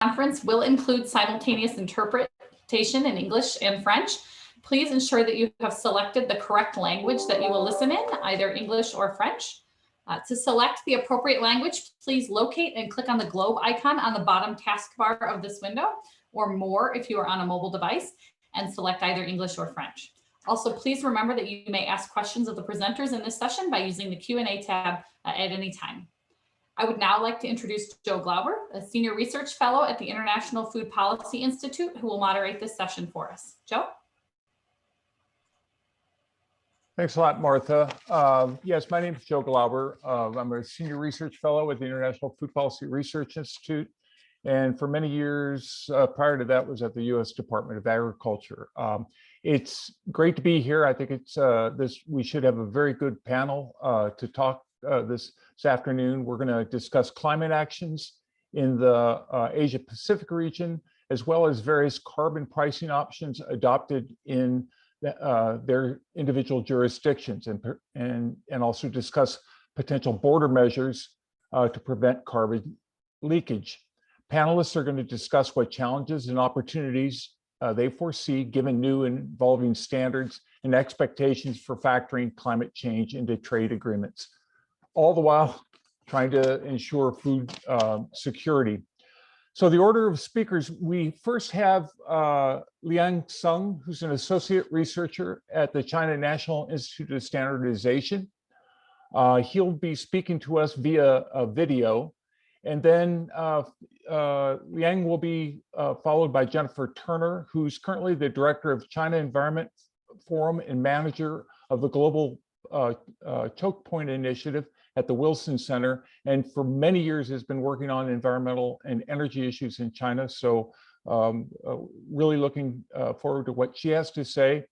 conference will include simultaneous interpretation in English and French. Please ensure that you have selected the correct language that you will listen in, either English or French. To select the appropriate language, please locate and click on the globe icon on the bottom taskbar of this window, or more if you are on a mobile device, and select either English or French. Also, please remember that you may ask questions of the presenters in this session by using the Q&A tab at any time. I would now like to introduce Joe Glauber, a Senior Research Fellow at the International Food Policy Institute, who will moderate this session for us. Joe? Thanks a lot, Martha. Yes, my name is Joe Glauber. I'm a Senior Research Fellow at the International Food Policy Research Institute. And for many years prior to that was at the U.S. Department of Agriculture. It's great to be here. I think it's we should have a very good panel to talk this afternoon. We're going to discuss climate actions in the Asia Pacific region, as well as various carbon pricing options adopted in their individual jurisdictions, and also discuss potential border measures to prevent carbon leakage. Panelists are going to discuss what challenges and opportunities they foresee given new and evolving standards and expectations for factoring climate change into trade agreements, all the while trying to ensure food security. So the order of speakers, we first have Liang Seng, who's an associate researcher at the China National Institute of Standardization. He'll be speaking to us via a video. And then Liang will be followed by Jennifer Turner, who's currently the director of China Environment Forum and manager of the Global Choke Point Initiative at the Wilson Center, and for many years has been working on environmental and energy issues in China. So really looking forward to what she has to say.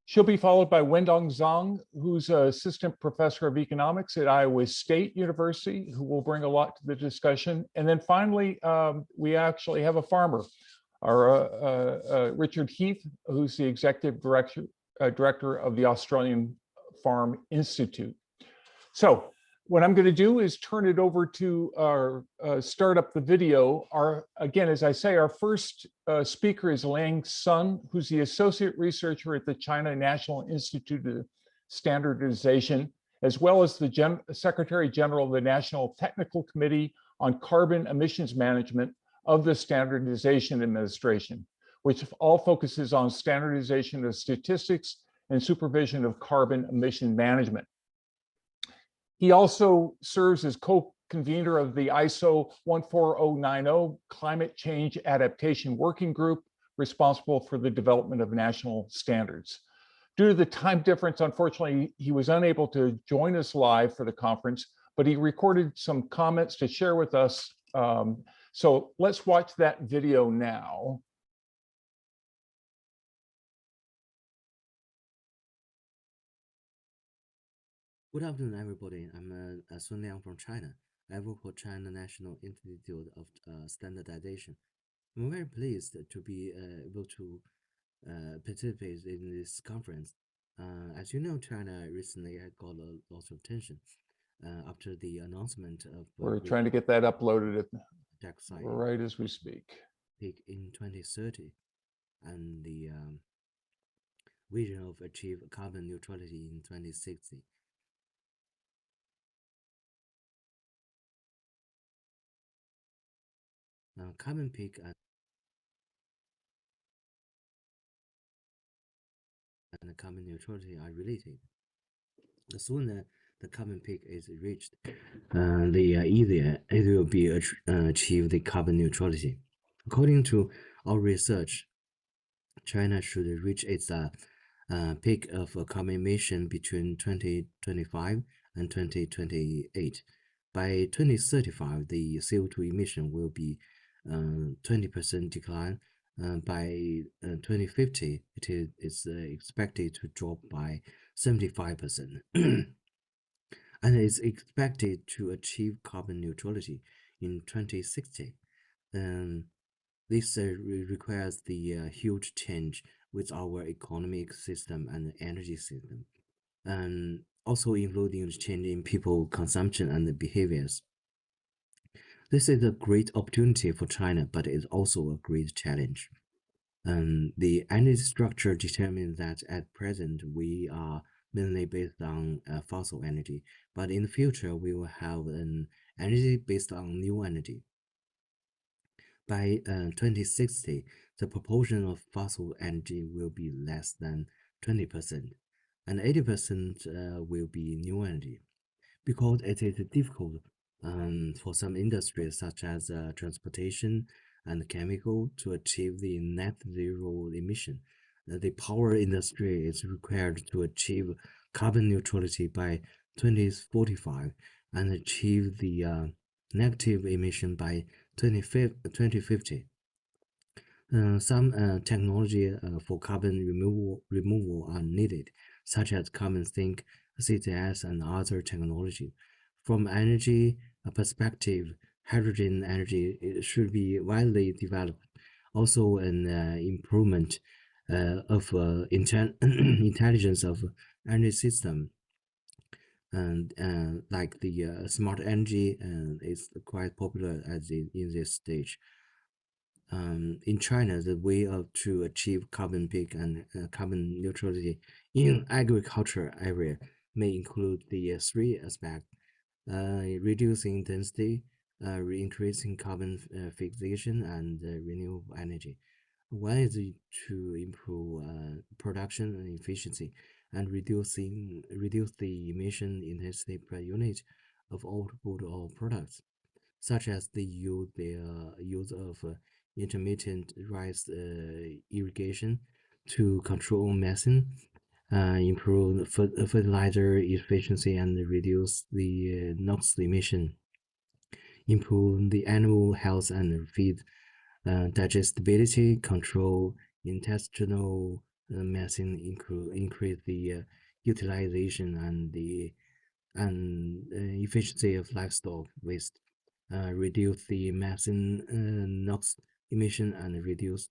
She'll be followed by Wendong Zhang, who's an assistant professor of economics at Iowa State University, who will bring a lot to the discussion. And then finally, we actually have a farmer, our Richard Heath, who's the executive director of the Australian Farm Institute. So what I'm going to do is turn it over to our start up the video. Again, as I say, our first speaker is Liang Seng, who's the associate researcher at the China National Institute of Standardization, as well as the Secretary General of the National Technical Committee on Carbon Emissions Management of the Standardization Administration, which all focuses on standardization of statistics and supervision of carbon emission management. He also serves as co-convener of the ISO 14090 Climate Change Adaptation Working Group, responsible for the development of national standards. Due to the time difference, unfortunately, he was unable to join us live for the conference, but he recorded some comments to share with us. So let's watch that video now. Good afternoon, everybody. I'm Sun Liang from China. I work for China National Institute of Standardization. I'm very pleased to be able to participate in this conference. As you know, China recently had got a lot of attention after the announcement of. We're trying to get that uploaded right as we speak. Peak in 2030, and the vision of achieve carbon neutrality in 2060. Carbon peak and carbon neutrality are related. The sooner the carbon peak is reached, the easier it will be achieve the carbon neutrality. According to our research, China should reach its peak of carbon emission between 2025 and 2028. By 2035, the CO2 emission will be 20% decline. By 2050, it is expected to drop by 75%. And is expected to achieve carbon neutrality in 2060. This requires the huge change with our economic system and energy system, and also including change in people consumption and behaviors. This is a great opportunity for China, but it's also a great challenge. The energy structure determines that at present we are mainly based on fossil energy, but in the future we will have an energy based on new energy. By 2060, the proportion of fossil energy will be less than 20%, and 80% will be new energy. Because it is difficult for some industries such as transportation and chemical to achieve the net zero emission. The power industry is required to achieve carbon neutrality by 2045 and achieve the negative emission by 2050. Some technology for carbon removal are needed, such as carbon sink, CCS, and other technology. From energy perspective, hydrogen energy should be widely developed. Also, an improvement of intelligence of energy system, and like the smart energy is quite popular in this stage. In China, the way to achieve carbon peak and carbon neutrality in agriculture area may include the three aspects: reducing density, increasing carbon fixation, and renewable energy. One is to improve production and efficiency and reduce the emission intensity per unit of output or products, such as the use of intermittent rice irrigation to control methane, improve fertilizer efficiency and reduce the NOx emission, improve the animal health and feed digestibility, control intestinal methane, increase the utilization and the efficiency of livestock waste, reduce the methane NOx emission, and reduce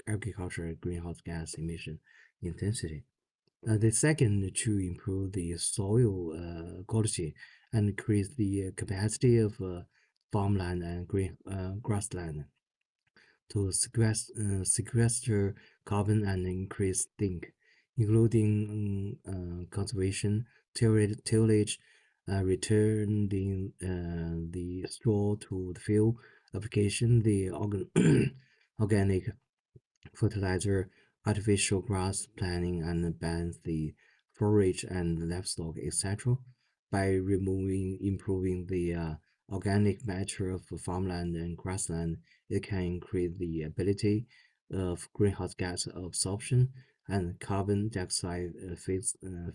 agricultural greenhouse gas emission intensity. The second, to improve the soil quality and increase the capacity of farmland and grassland to sequester carbon and increase zinc, including conservation, tillage, returning the straw to the field, application the organic fertilizer, artificial grass planting, and bans the forage and livestock, etc. By improving the organic matter of farmland and grassland, it can increase the ability of greenhouse gas absorption and carbon dioxide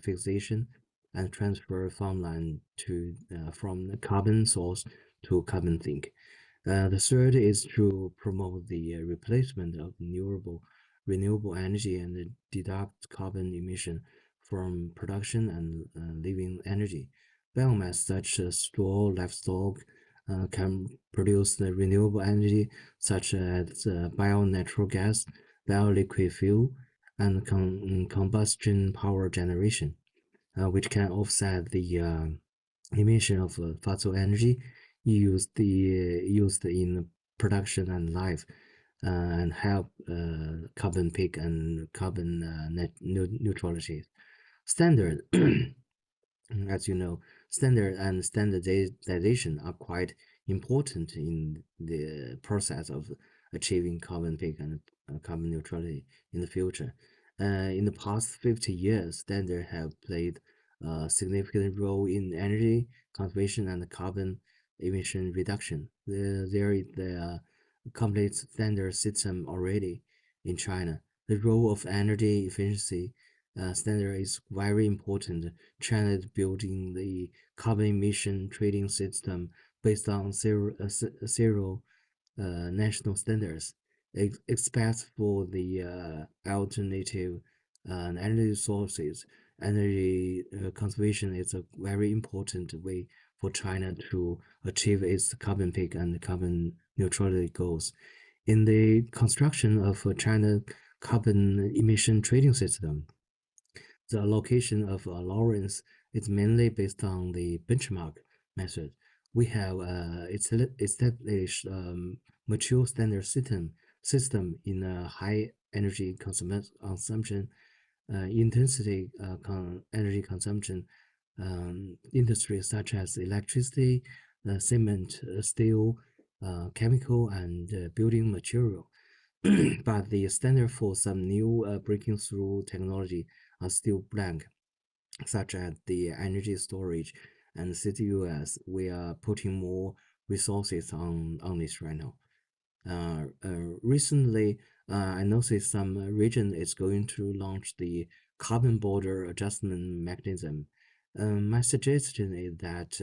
fixation, and transfer farmland from the carbon source to carbon sink. The third is to promote the replacement of renewable energy and deduct carbon emission from production and living energy. Biomass such as straw, livestock can produce the renewable energy such as bio-natural gas, bio-liquid fuel, and combustion power generation, which can offset the emission of fossil energy used in production and life, and help carbon peak and carbon net neutrality. Standard, as you know, standard and standardization are quite important in the process of achieving carbon peak and carbon neutrality in the future. In the past 50 years, standards have played a significant role in energy conservation and carbon emission reduction. There is the complete standard system already in China. The role of energy efficiency standard is very important. China is building the carbon emission trading system based on zero national standards. Except for the alternative energy sources, energy conservation is a very important way for China to achieve its carbon peak and carbon neutrality goals. In the construction of China carbon emission trading system, the allocation of allowance is mainly based on the benchmark method, we have established mature standard system in a high energy consumption intensity energy consumption industries such as electricity, cement, steel, chemical, and building material. But the standard for some new breaking through technology are still blank, such as the energy storage and CCUS. We are putting more resources on this right now. Recently, I noticed some region is going to launch the carbon border adjustment mechanism. My suggestion is that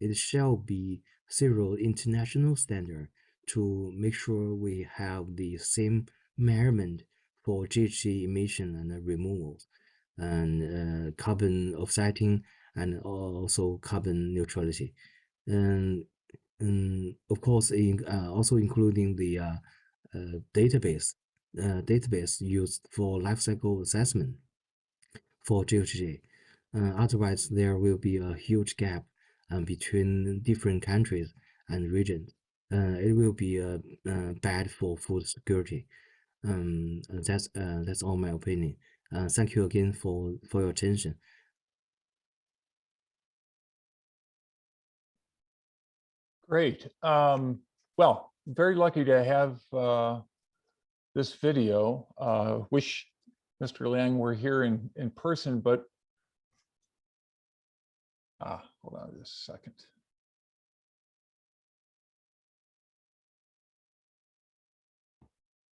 it shall be zero international standard to make sure we have the same measurement for GHG emission and removal, and carbon offsetting, and also carbon neutrality. And of course, also including the database used for life cycle assessment for GHG. Otherwise, there will be a huge gap between different countries and regions. It will be bad for food security. That's all my opinion. Thank you again for your attention. Great. Well, very lucky to have this video. Wish Mr. Liang were here in person, but hold on just a second.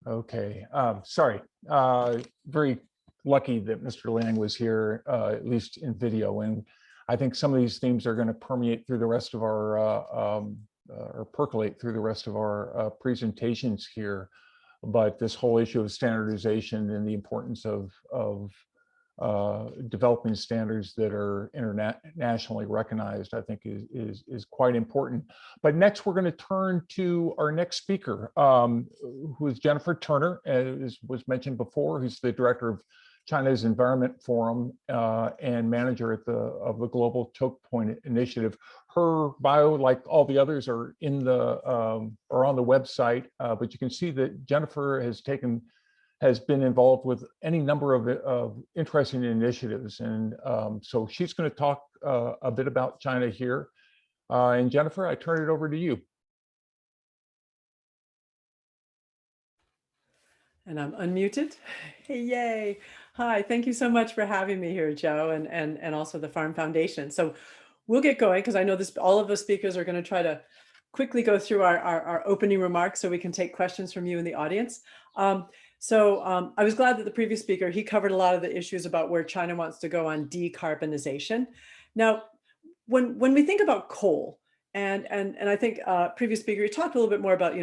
Okay, sorry. Very lucky that Mr. Liang was here, at least in video. And I think some of these themes are going to permeate through the rest of our, or percolate through the rest of our presentations here. But this whole issue of standardization and the importance of developing standards that are internationally recognized, I think is quite important. But next, we're going to turn to our next speaker, who is Jennifer Turner, as was mentioned before, who's the director of China's Environment Forum and manager of the Global Choke Point Initiative. Her bio, like all the others, are in the are on the website, but you can see that Jennifer has been involved with any number of interesting initiatives, and so she's going to talk a bit about China here. And Jennifer, I turn it over to you. And I'm unmuted. Hey, yay. Hi, thank you so much for having me here, Joe, and also the Farm Foundation. So we'll get going, because I know all of the speakers are going to try to quickly go through our opening remarks so we can take questions from you in the audience. I was glad that the previous speaker, he covered a lot of the issues about where China wants to go on decarbonization. Now, when we think about coal, and I think previous speaker, you talked a little bit more about,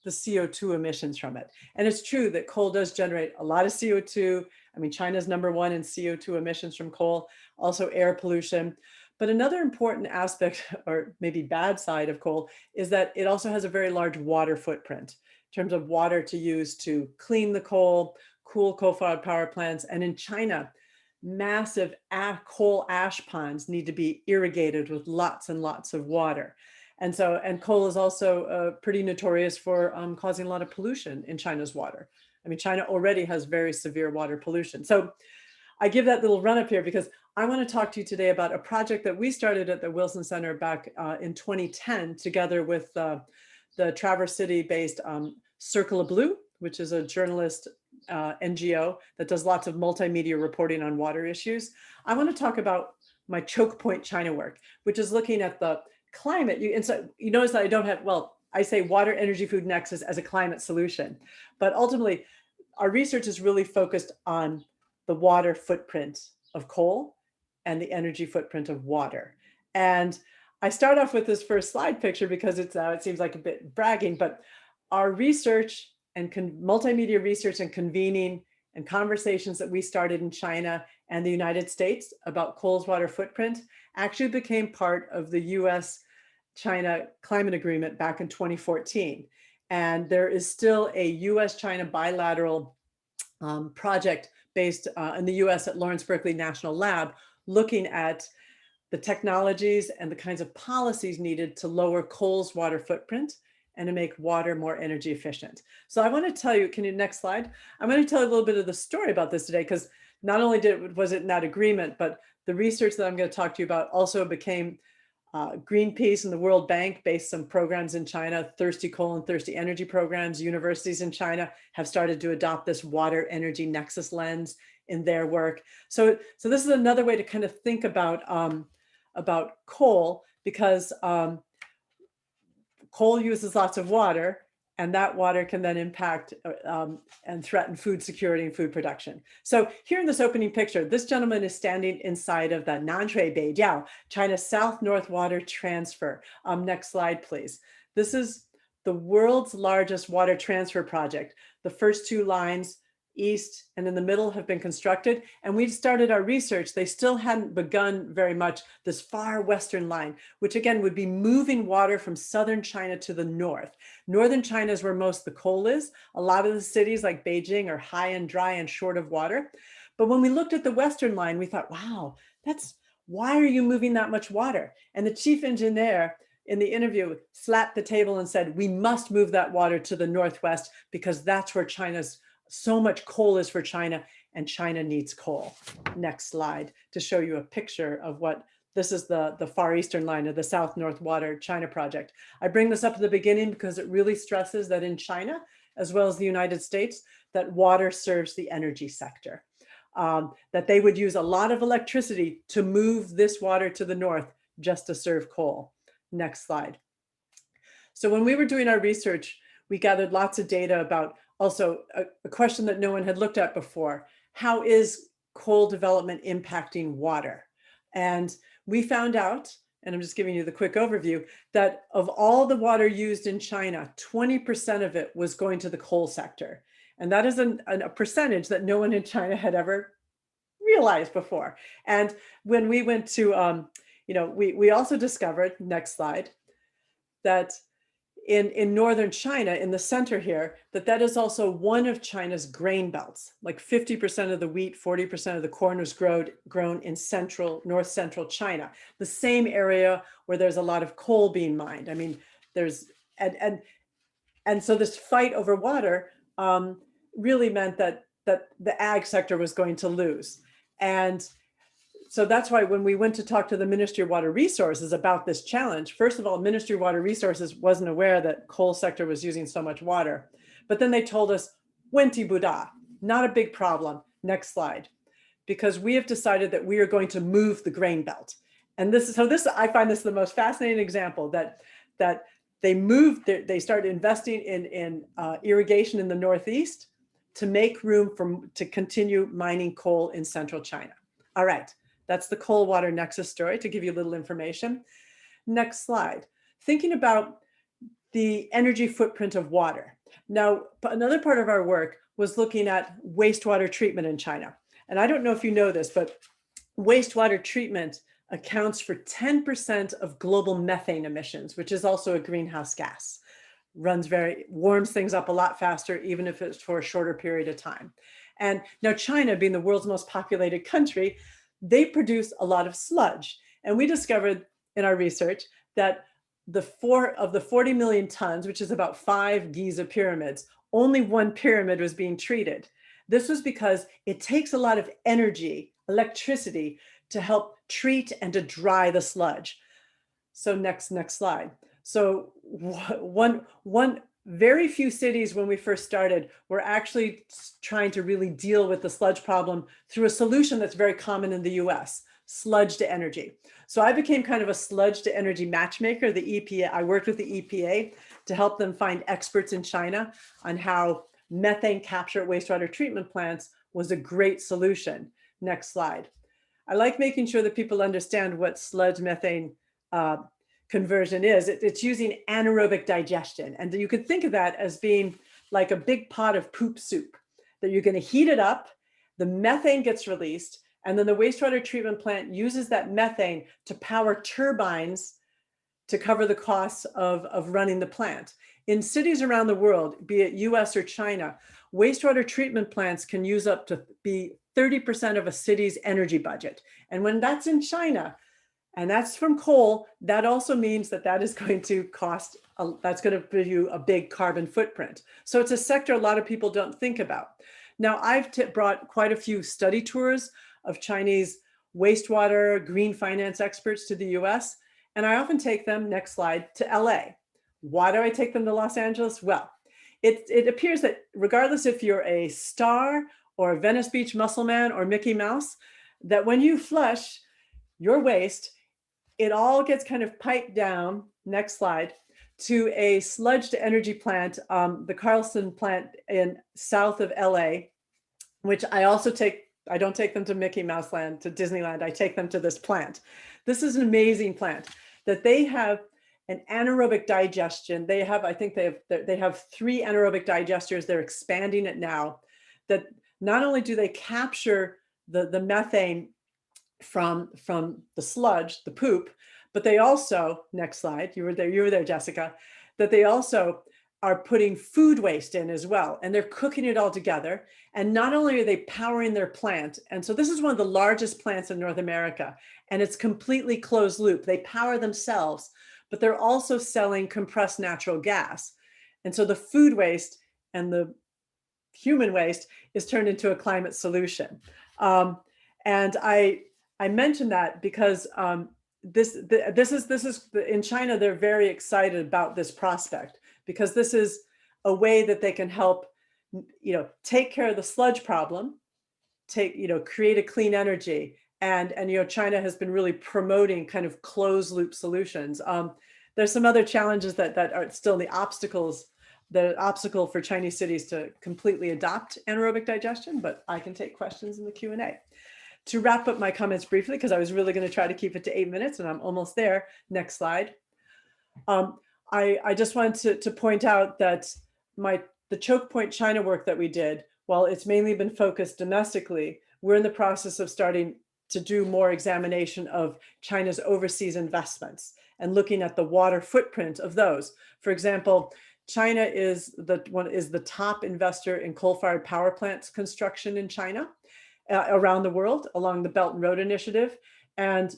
the CO2 emissions from it. And it's true that coal does generate a lot of CO2. I mean, China's #1 in CO2 emissions from coal, also air pollution. But another important aspect, or maybe bad side of coal, is that it also has a very large water footprint in terms of water to use to clean the coal, cool coal-fired power plants. And in China, massive coal ash ponds need to be irrigated with lots and lots of water. And coal is also pretty notorious for causing a lot of pollution in China's water. I mean, China already has very severe water pollution. So I give that little run up here because I want to talk to you today about a project that we started at the Wilson Center back in 2010, together with the Traverse City-based Circle of Blue, which is a journalist NGO that does lots of multimedia reporting on water issues. I want to talk about my Choke Point China work, which is looking at the climate. And so you notice that I don't have, well, I say water, energy, food nexus as a climate solution, but ultimately our research is really focused on the water footprint of coal and the energy footprint of water. And I start off with this first slide picture because it seems like a bit bragging, but our research and multimedia research and convening and conversations that we started in China and the United States about coal's water footprint actually became part of the US-China climate agreement back in 2014. And there is still a US-China bilateral project based in the US at Lawrence Berkeley National Lab, looking at the technologies and the kinds of policies needed to lower coal's water footprint and to make water more energy efficient. So I want to tell you, can you next slide? I'm going to tell you a little bit of the story about this today, because not only was it in that agreement, but the research that I'm going to talk to you about also became Greenpeace and the World Bank based some programs in China, thirsty coal and thirsty energy programs. Universities in China have started to adopt this water energy nexus lens in their work. So this is another way to kind of think about coal, because coal uses lots of water, and that water can then impact and threaten food security and food production. So here in this opening picture, this gentleman is standing inside of the Nanshui Beijiao, China's South-North Water Transfer. Next slide, please. This is the world's largest water transfer project. The first two lines, east and in the middle, have been constructed, and we'd started our research. They still hadn't begun very much this far western line, which again would be moving water from southern China to the north. Northern China is where most of the coal is. A lot of the cities like Beijing are high and dry and short of water. But when we looked at the western line, we thought, wow, why are you moving that much water? And the chief engineer in the interview slapped the table and said, we must move that water to the northwest, because that's where so much coal is for China, and China needs coal. Next slide to show you a picture of what this is, the far eastern line of the South-North Water China project. I bring this up at the beginning because it really stresses that in China, as well as the United States, that water serves the energy sector, that they would use a lot of electricity to move this water to the north just to serve coal. Next slide. So when we were doing our research, we gathered lots of data about also a question that no one had looked at before. How is coal development impacting water? And we found out, and I'm just giving you the quick overview, that of all the water used in China, 20% of it was going to the coal sector. And that is a percentage that no one in China had ever realized before. And when we went to, we also discovered, next slide, that in northern China, in the center here, that is also one of China's grain belts. Like 50% of the wheat, 40% of the corn was grown in north central China, the same area where there's a lot of coal being mined. I mean, and so this fight over water really meant that the ag sector was going to lose. And so that's why when we went to talk to the Ministry of Water Resources about this challenge, first of all, Ministry of Water Resources wasn't aware that coal sector was using so much water. But then they told us, Wenti Buddha, not a big problem. Next slide. Because we have decided that we are going to move the grain belt. And I find this the most fascinating example, that they started investing in irrigation in the Northeast to make room to continue mining coal in central China. All right. That's the coal water nexus story, to give you a little information. Next slide. Thinking about the energy footprint of water. Now, another part of our work was looking at wastewater treatment in China. And I don't know if you know this, but wastewater treatment accounts for 10% of global methane emissions, which is also a greenhouse gas. Warms things up a lot faster, even if it's for a shorter period of time. And now China, being the world's most populated country, they produce a lot of sludge. And we discovered in our research that of the 40 million tons, which is about 5 Giza pyramids, only one pyramid was being treated. This was because it takes a lot of energy, electricity, to help treat and to dry the sludge. So next slide. So very few cities when we first started were actually trying to really deal with the sludge problem through a solution that's very common in the US, sludge to energy. So I became kind of a sludge to energy matchmaker. The EPA, I worked with the EPA to help them find experts in China on how methane capture at wastewater treatment plants was a great solution. Next slide. I like making sure that people understand what sludge methane conversion is. It's using anaerobic digestion. And you could think of that as being like a big pot of poop soup, that you're going to heat it up, the methane gets released, and then the wastewater treatment plant uses that methane to power turbines to cover the costs of running the plant. In cities around the world, be it US or China, wastewater treatment plants can use up to be 30% of a city's energy budget. And when that's in China, And that's from coal. That also means that that is going to cost, that's going to give you a big carbon footprint. So it's a sector a lot of people don't think about. Now, I've brought quite a few study tours of Chinese wastewater, green finance experts to the US. And I often take them, next slide, to LA. Why do I take them to Los Angeles? Well, it appears that regardless if you're a star or a Venice Beach muscle man or Mickey Mouse, that when you flush your waste, it all gets kind of piped down, next slide, to a sludge to energy plant, the Carlson plant in south of LA, which I also take. I don't take them to Mickey Mouse Land, to Disneyland. I take them to this plant. This is an amazing plant that they have an anaerobic digestion. They have, I think they have 3 anaerobic digesters. They're expanding it now. That not only do they capture the methane from the sludge, the poop, but they also, next slide, you were there, Jessica, that they also are putting food waste in as well. And they're cooking it all together. And not only are they powering their plant, and so this is one of the largest plants in North America, and it's completely closed loop. They power themselves, but they're also selling compressed natural gas. And so the food waste and the human waste is turned into a climate solution. And I mentioned that because this is in China, they're very excited about this prospect, because this is a way that they can help, take care of the sludge problem, create a clean energy. And China has been really promoting kind of closed loop solutions. There's some other challenges that are still the obstacle for Chinese cities to completely adopt anaerobic digestion, but I can take questions in the Q&A. To wrap up my comments briefly, because I was really going to try to keep it to 8 minutes and I'm almost there. Next slide. I just wanted to point out that the choke point China work that we did, while it's mainly been focused domestically, we're in the process of starting to do more examination of China's overseas investments and looking at the water footprint of those. For example, China is the top investor in coal-fired power plants construction in China, around the world, along the Belt and Road Initiative. And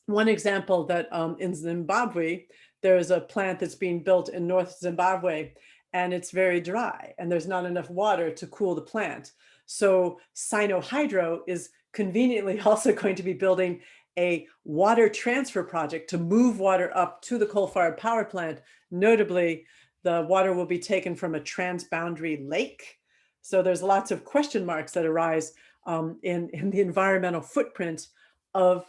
one example that in Zimbabwe, there's a plant that's being built in North Zimbabwe, and it's very dry, and there's not enough water to cool the plant. So Sinohydro is conveniently also going to be building a water transfer project to move water up to the coal-fired power plant. Notably, the water will be taken from a transboundary lake. So there's lots of question marks that arise in the environmental footprint of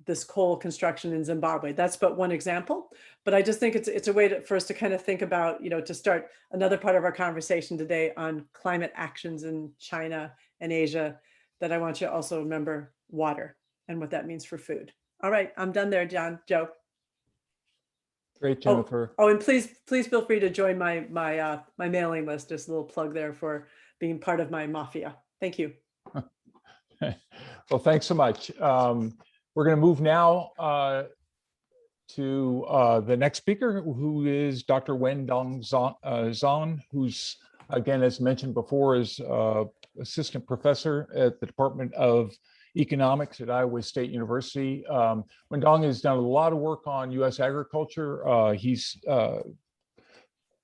this coal construction in Zimbabwe. That's but one example, but I just think it's a way for us to kind of think about, to start another part of our conversation today on climate actions in China and Asia, that I want you to also remember water and what that means for food. All right, I'm done there, Joe. Great, Jennifer. Oh, and please feel free to join my mailing list. Just a little plug there for being part of my mafia. Thank you. Well, thanks so much. We're going to move now to the next speaker, who is Dr. Wendong Zhang, who's, again, as mentioned before, is assistant professor at the Department of Economics at Iowa State University. Wendong has done a lot of work on U.S. agriculture. He's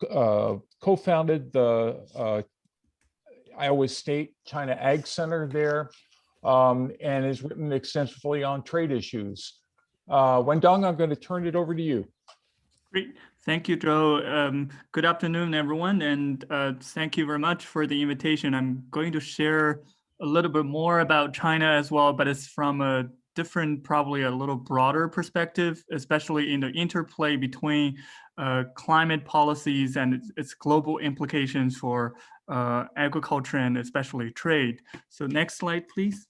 co-founded the Iowa State China Ag Center there, and has written extensively on trade issues. Wendong, I'm going to turn it over to you. Great. Thank you, Joe. Good afternoon, everyone, and thank you very much for the invitation. I'm going to share a little bit more about China as well, but it's from a different, probably a little broader perspective, especially in the interplay between climate policies and its global implications for agriculture and especially trade. So next slide, please.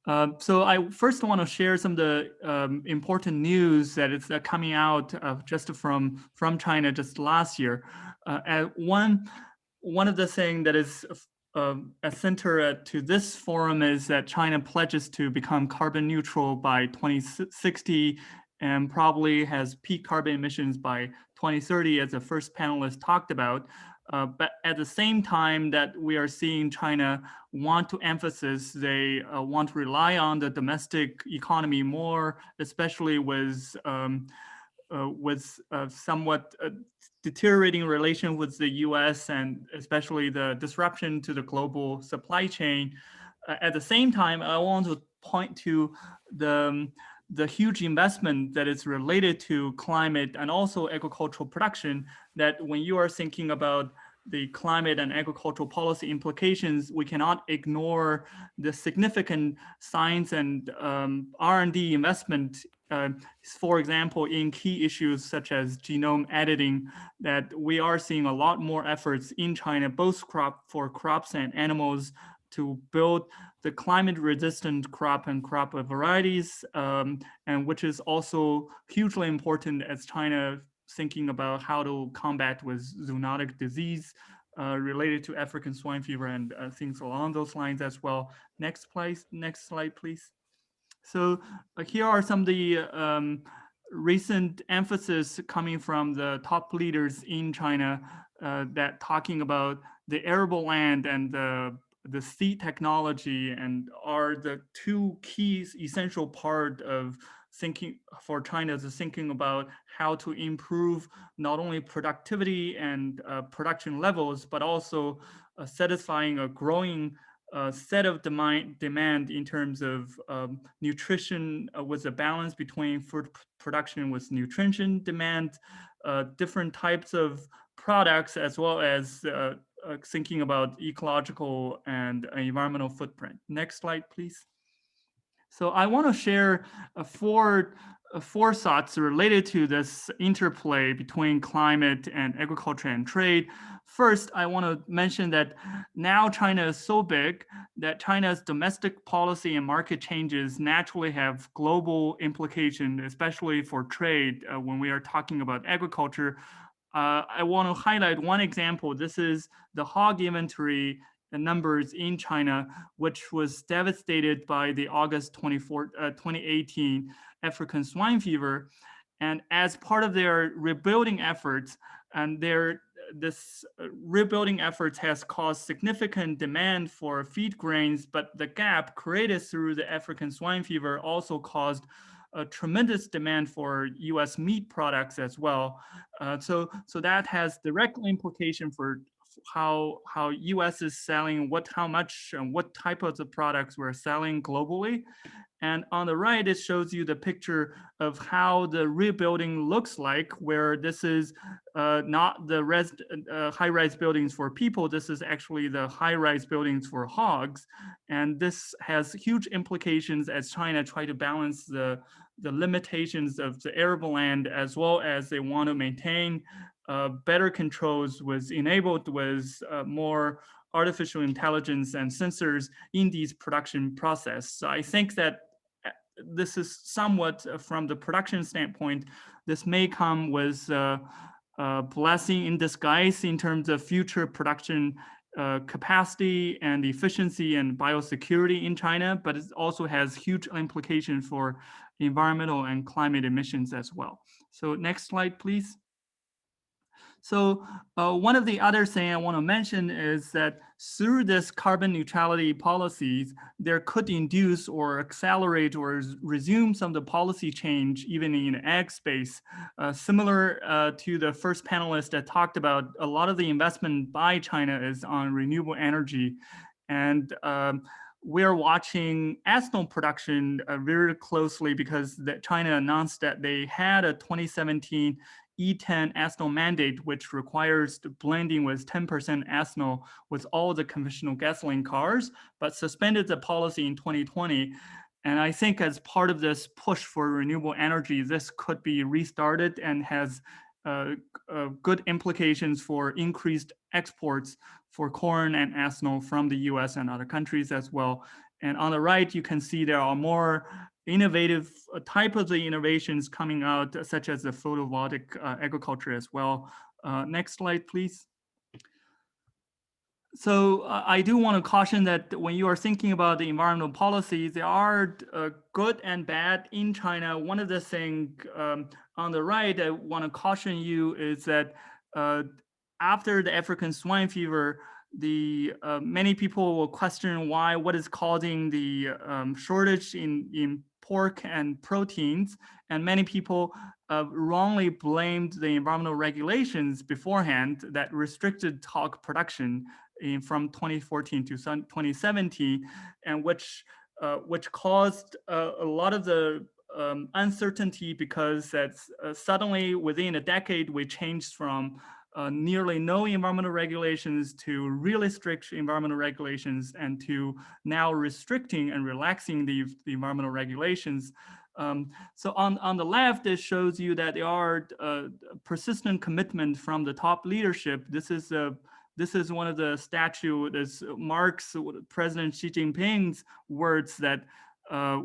So I first want to share some of the important news that is coming out just from China just last year. One of the things that is a center to this forum is that China pledges to become carbon neutral by 2060 and probably has peak carbon emissions by 2030, as the first panelist talked about. But at the same time that we are seeing China want to emphasize, they want to rely on the domestic economy more, especially with somewhat deteriorating relation with the US and especially the disruption to the global supply chain. At the same time, I want to point to the huge investment that is related to climate and also agricultural production, that when you are thinking about the climate and agricultural policy implications, we cannot ignore the significant science and R&D investment, for example, in key issues such as genome editing, that we are seeing a lot more efforts in China, both for crops and animals, to build the climate-resistant crop and crop varieties, and which is also hugely important as China thinking about how to combat with zoonotic disease related to African swine fever and things along those lines as well. Next slide, please. So here are some of the recent emphasis coming from the top leaders in China that talking about the arable land and the seed technology, and are the two keys essential part of thinking for China to thinking about how to improve not only productivity and production levels, but also satisfying a growing set of demand in terms of nutrition with a balance between food production with nutrition demand, different types of products, as well as thinking about ecological and environmental footprint. Next slide, please. So I want to share four thoughts related to this interplay between climate and agriculture and trade. First, I want to mention that now China is so big that China's domestic policy and market changes naturally have global implications, especially for trade when we are talking about agriculture. I want to highlight one example. This is the hog inventory numbers in China, which was devastated by the August 2018 African swine fever. And as part of their rebuilding efforts, and this rebuilding efforts has caused significant demand for feed grains, but the gap created through the African swine fever also caused a tremendous demand for U.S. meat products as well. So that has direct implication for how U.S. is selling, how much and what type of the products we're selling globally. And on the right, it shows you the picture of how the rebuilding looks like, where this is not the high-rise buildings for people. This is actually the high-rise buildings for hogs. And this has huge implications as China try to balance the limitations of the arable land, as well as they want to maintain better controls enabled with more artificial intelligence and sensors in these production process. So I think that this is somewhat from the production standpoint, this may come with a blessing in disguise in terms of future production capacity and efficiency and biosecurity in China, but it also has huge implications for environmental and climate emissions as well. So next slide, please. So one of the other things I want to mention is that through this carbon neutrality policies, there could induce or accelerate or resume some of the policy change even in the ag space. Similar to the first panelist that talked about, a lot of the investment by China is on renewable energy. And we're watching ethanol production very closely because China announced that they had a 2017 E10 ethanol mandate, which requires the blending with 10% ethanol with all the conventional gasoline cars, but suspended the policy in 2020. And I think as part of this push for renewable energy, this could be restarted and has good implications for increased exports for corn and ethanol from the US and other countries as well. And on the right, you can see there are more innovative type of the innovations coming out, such as the photovoltaic agriculture as well. Next slide, please. So I do want to caution that when you are thinking about the environmental policies, there are good and bad in China. One of the things on the right I want to caution you is that after the African swine fever, many people will question what is causing the shortage in pork and proteins, and many people wrongly blamed the environmental regulations beforehand that restricted hog production from 2014 to 2017, and which caused a lot of the uncertainty, because that's suddenly within a decade we changed from nearly no environmental regulations to really strict environmental regulations, and to now restricting and relaxing the environmental regulations. So on the left, it shows you that there are persistent commitment from the top leadership. This is one of the statue that marks President Xi Jinping's words, that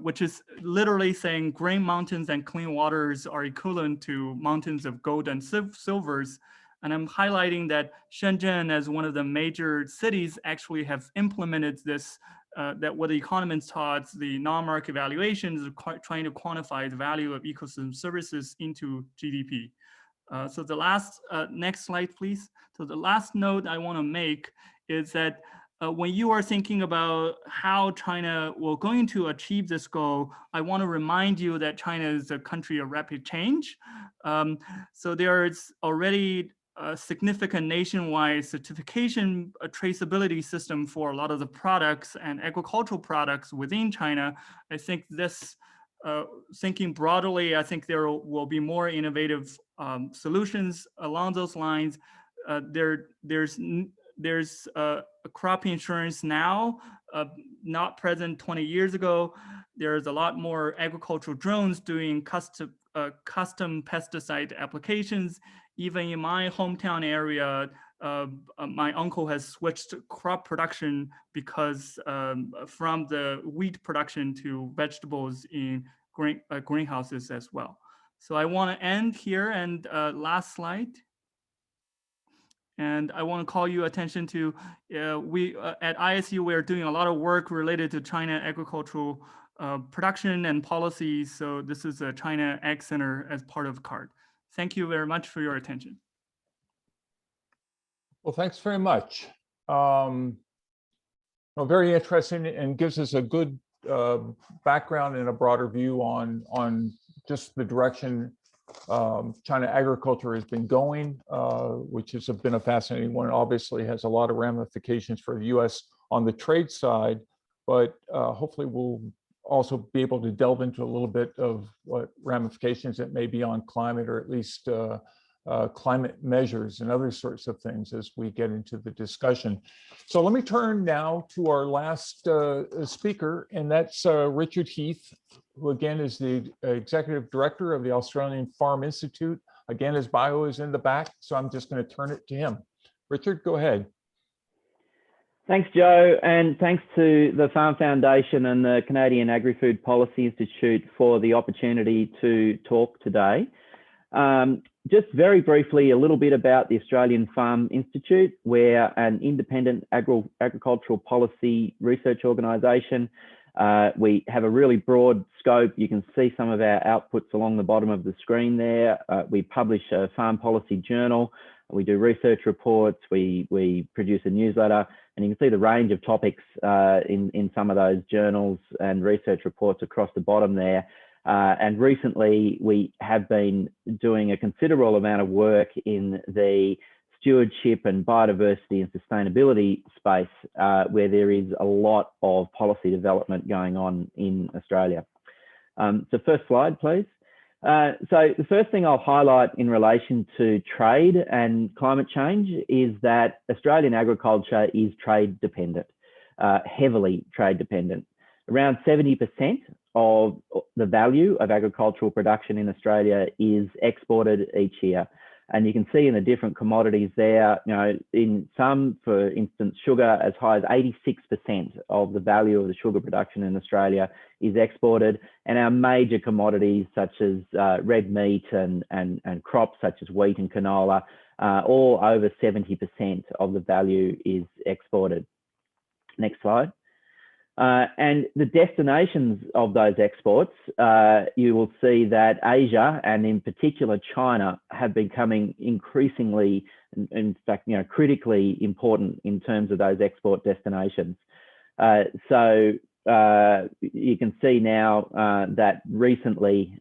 which is literally saying green mountains and clean waters are equivalent to mountains of gold and silvers. And I'm highlighting that Shenzhen, as one of the major cities, actually have implemented this, that what the economists taught, the non-market evaluations are trying to quantify the value of ecosystem services into GDP. So the last, next slide, please. So the last note I want to make is that when you are thinking about how China will going to achieve this goal, I want to remind you that China is a country of rapid change. So there is already a significant nationwide certification traceability system for a lot of the products and agricultural products within China. I think this, thinking broadly, I think there will be more innovative solutions along those lines. There's crop insurance now, not present 20 years ago. There's a lot more agricultural drones doing custom pesticide applications. Even in my hometown area, my uncle has switched crop production because from the wheat production to vegetables in greenhouses as well. So I want to end here, and last slide. And I want to call your attention to, we at ISU, we're doing a lot of work related to China agricultural production and policies. So this is a China Ag Center as part of CARD. Thank you very much for your attention. Well, thanks very much. Well, very interesting, and gives us a good background and a broader view on just the direction China agriculture has been going, which has been a fascinating one. It obviously has a lot of ramifications for the US on the trade side, but hopefully we'll also be able to delve into a little bit of what ramifications it may be on climate, or at least climate measures and other sorts of things as we get into the discussion. So let me turn now to our last speaker, and that's Richard Heath, who again is the Executive Director of the Australian Farm Institute. Again, his bio is in the back, so I'm just going to turn it to him. Richard, go ahead. Thanks, Joe, and thanks to the Farm Foundation and the Canadian Agri-Food Policy Institute for the opportunity to talk today. Just very briefly, a little bit about the Australian Farm Institute. We're an independent agricultural policy research organisation. We have a really broad scope. You can see some of our outputs along the bottom of the screen there. We publish a farm policy journal. We do research reports. We produce a newsletter, and you can see the range of topics in some of those journals and research reports across the bottom there. And recently, we have been doing a considerable amount of work in the stewardship and biodiversity and sustainability space, where there is a lot of policy development going on in Australia. So first slide, please. So the first thing I'll highlight in relation to trade and climate change is that Australian agriculture is trade dependent, heavily trade dependent. Around 70% of the value of agricultural production in Australia is exported each year. And you can see in the different commodities there, you know, in some, for instance, sugar, as high as 86% of the value of the sugar production in Australia is exported. And our major commodities such as red meat and crops such as wheat and canola, all over 70% of the value is exported. Next slide. And the destinations of those exports, you will see that Asia, and in particular China, have becoming increasingly, in fact, critically important in terms of those export destinations. So you can see now that recently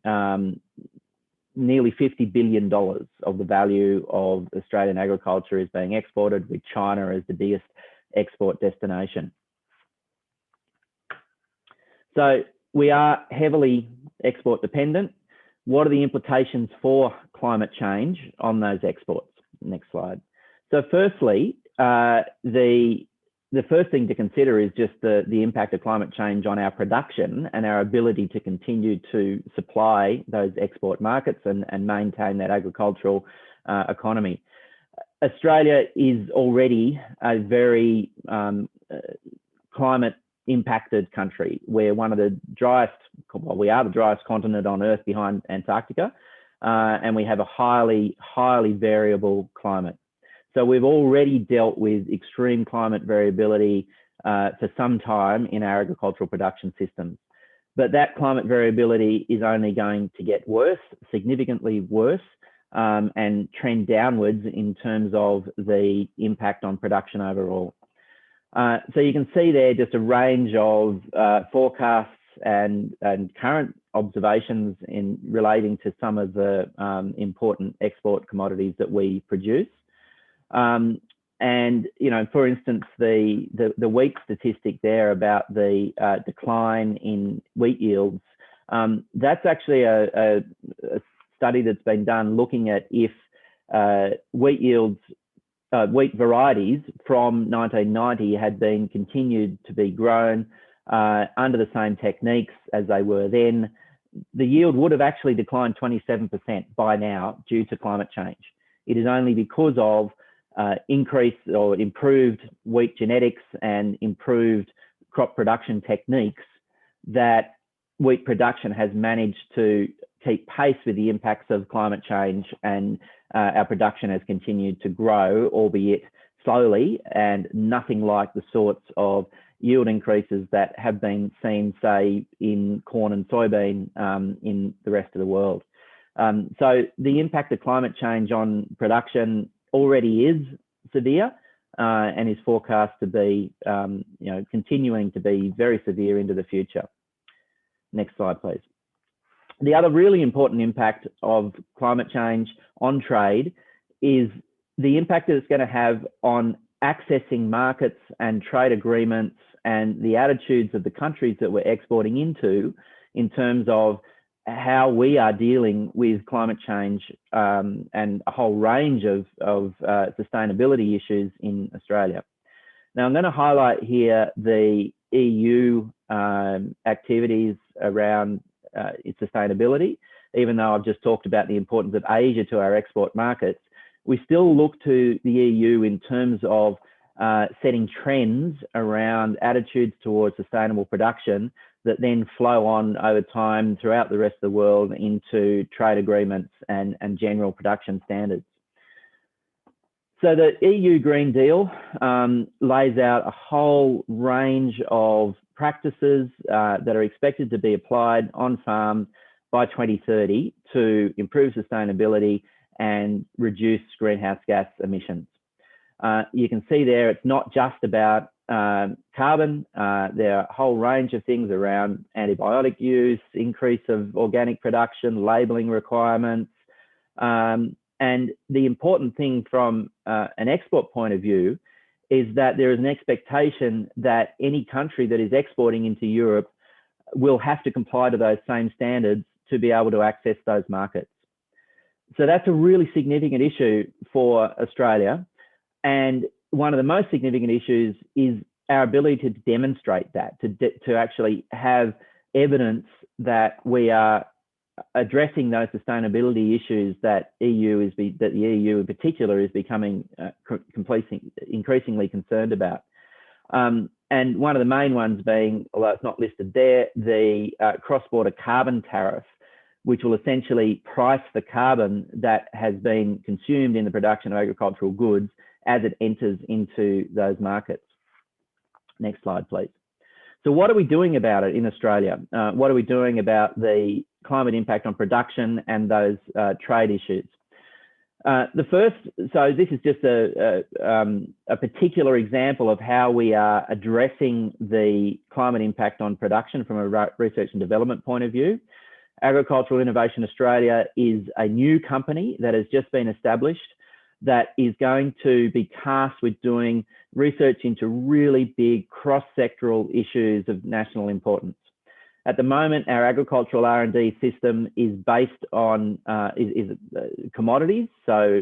nearly $50 billion of the value of Australian agriculture is being exported, with China as the biggest export destination. So we are heavily export dependent. What are the implications for climate change on those exports? Next slide. So firstly, the first thing to consider is just the impact of climate change on our production and our ability to continue to supply those export markets and maintain that agricultural economy. Australia is already a very climate impacted country. We're one of the driest, well, we are the driest continent on Earth behind Antarctica, and we have a highly variable climate. So we've already dealt with extreme climate variability for some time in our agricultural production systems. But that climate variability is only going to get worse, significantly worse, and trend downwards in terms of the impact on production overall. So you can see there just a range of forecasts and current observations in relating to some of the important export commodities that we produce. And for instance, the wheat statistic there about the decline in wheat yields, that's actually a study that's been done looking at if wheat yields, wheat varieties from 1990 had been continued to be grown under the same techniques as they were then, the yield would have actually declined 27% by now due to climate change. It is only because of increased or improved wheat genetics and improved crop production techniques that wheat production has managed to keep pace with the impacts of climate change, and our production has continued to grow, albeit slowly, and nothing like the sorts of yield increases that have been seen, say, in corn and soybean in the rest of the world. So the impact of climate change on production already is severe and is forecast to be, continuing to be very severe into the future. Next slide, please. The other really important impact of climate change on trade is the impact that it's going to have on accessing markets and trade agreements and the attitudes of the countries that we're exporting into in terms of how we are dealing with climate change and a whole range of sustainability issues in Australia. Now, I'm going to highlight here the EU activities around its sustainability. Even though I've just talked about the importance of Asia to our export markets, we still look to the EU in terms of setting trends around attitudes towards sustainable production that then flow on over time throughout the rest of the world into trade agreements and general production standards. So the EU Green Deal lays out a whole range of practices that are expected to be applied on farm by 2030 to improve sustainability and reduce greenhouse gas emissions. You can see there it's not just about carbon. There are a whole range of things around antibiotic use, increase of organic production, labelling requirements. And the important thing from an export point of view is that there is an expectation that any country that is exporting into Europe will have to comply to those same standards to be able to access those markets. So that's a really significant issue for Australia. And one of the most significant issues is our ability to demonstrate that, to actually have evidence that we are addressing those sustainability issues that the EU in particular is becoming increasingly concerned about. And one of the main ones being, although it's not listed there, the cross-border carbon tariff, which will essentially price the carbon that has been consumed in the production of agricultural goods as it enters into those markets. Next slide, please. So what are we doing about it in Australia? What are we doing about the climate impact on production and those trade issues? So this is just a particular example of how we are addressing the climate impact on production from a research and development point of view. Agricultural Innovation Australia is a new company that has just been established that is going to be tasked with doing research into really big cross-sectoral issues of national importance. At the moment, our agricultural R&D system is based on commodities. So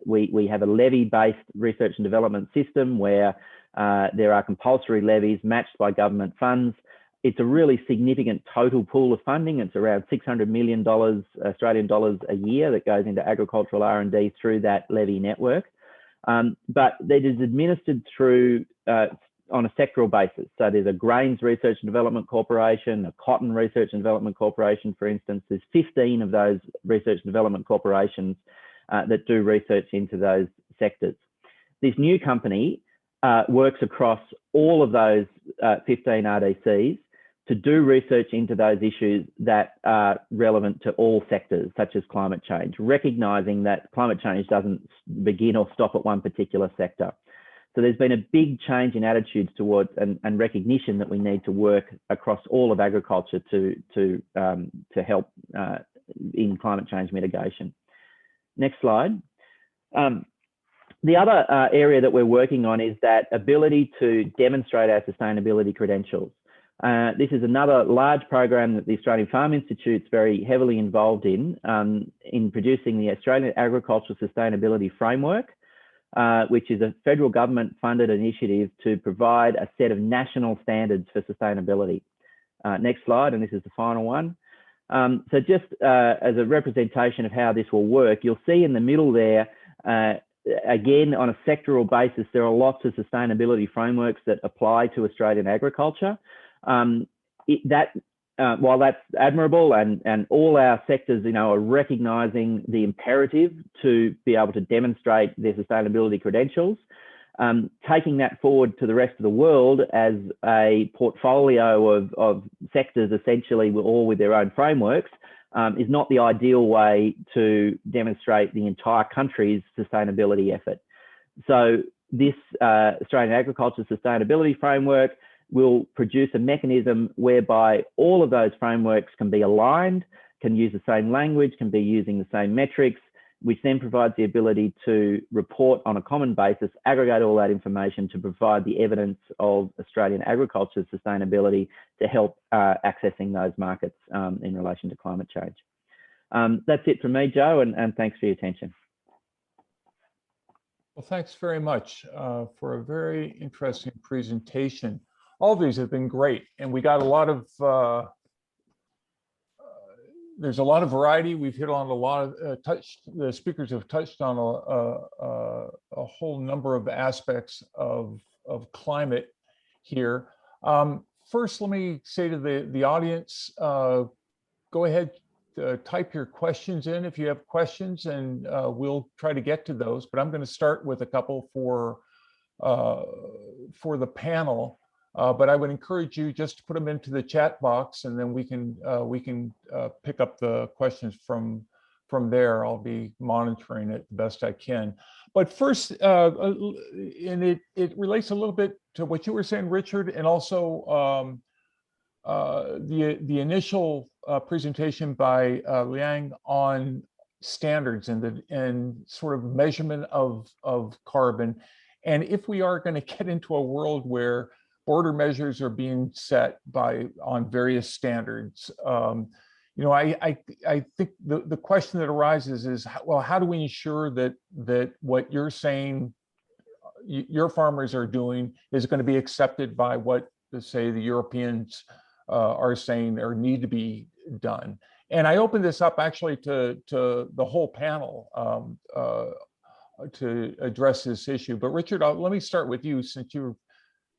we have a levy-based research and development system where there are compulsory levies matched by government funds. It's a really significant total pool of funding. It's around $600 million Australian dollars a year that goes into agricultural R&D through that levy network. But that is administered through on a sectoral basis. So there's a Grains Research and Development Corporation, a Cotton Research and Development Corporation, for instance. There's 15 of those research and development corporations that do research into those sectors. This new company works across all of those 15 RDCs to do research into those issues that are relevant to all sectors, such as climate change, recognizing that climate change doesn't begin or stop at one particular sector. So there's been a big change in attitudes towards and recognition that we need to work across all of agriculture to help in climate change mitigation. Next slide. The other area that we're working on is that ability to demonstrate our sustainability credentials. This is another large program that the Australian Farm Institute is very heavily involved in producing the Australian Agricultural Sustainability Framework, which is a federal government funded initiative to provide a set of national standards for sustainability. Next slide, and this is the final one. So just as a representation of how this will work, you'll see in the middle there, again, on a sectoral basis, there are lots of sustainability frameworks that apply to Australian agriculture. While that's admirable and all our sectors, are recognising the imperative to be able to demonstrate their sustainability credentials, taking that forward to the rest of the world as a portfolio of sectors, essentially all with their own frameworks, is not the ideal way to demonstrate the entire country's sustainability effort. So this Australian Agriculture Sustainability Framework will produce a mechanism whereby all of those frameworks can be aligned, can use the same language, can be using the same metrics, which then provides the ability to report on a common basis, aggregate all that information to provide the evidence of Australian agriculture sustainability to help accessing those markets in relation to climate change. That's it from me, Joe, and thanks for your attention. Well, thanks very much for a very interesting presentation. All of these have been great, and we got a lot of, there's a lot of variety. We've hit on a lot of the speakers have touched on a whole number of aspects of climate here. First, let me say to the audience, go ahead, type your questions in if you have questions, and we'll try to get to those. But I'm going to start with a couple for the panel. But I would encourage you just to put them into the chat box, and then we can pick up the questions from there. I'll be monitoring it the best I can. But first, and it relates a little bit to what you were saying, Richard, and also the initial presentation by Liang on standards and sort of measurement of carbon. And if we are going to get into a world where border measures are being set on various standards, I think the question that arises is, well, how do we ensure that what you're saying your farmers are doing is going to be accepted by what, say, the Europeans are saying or need to be done? And I open this up actually to the whole panel to address this issue. But Richard, let me start with you, since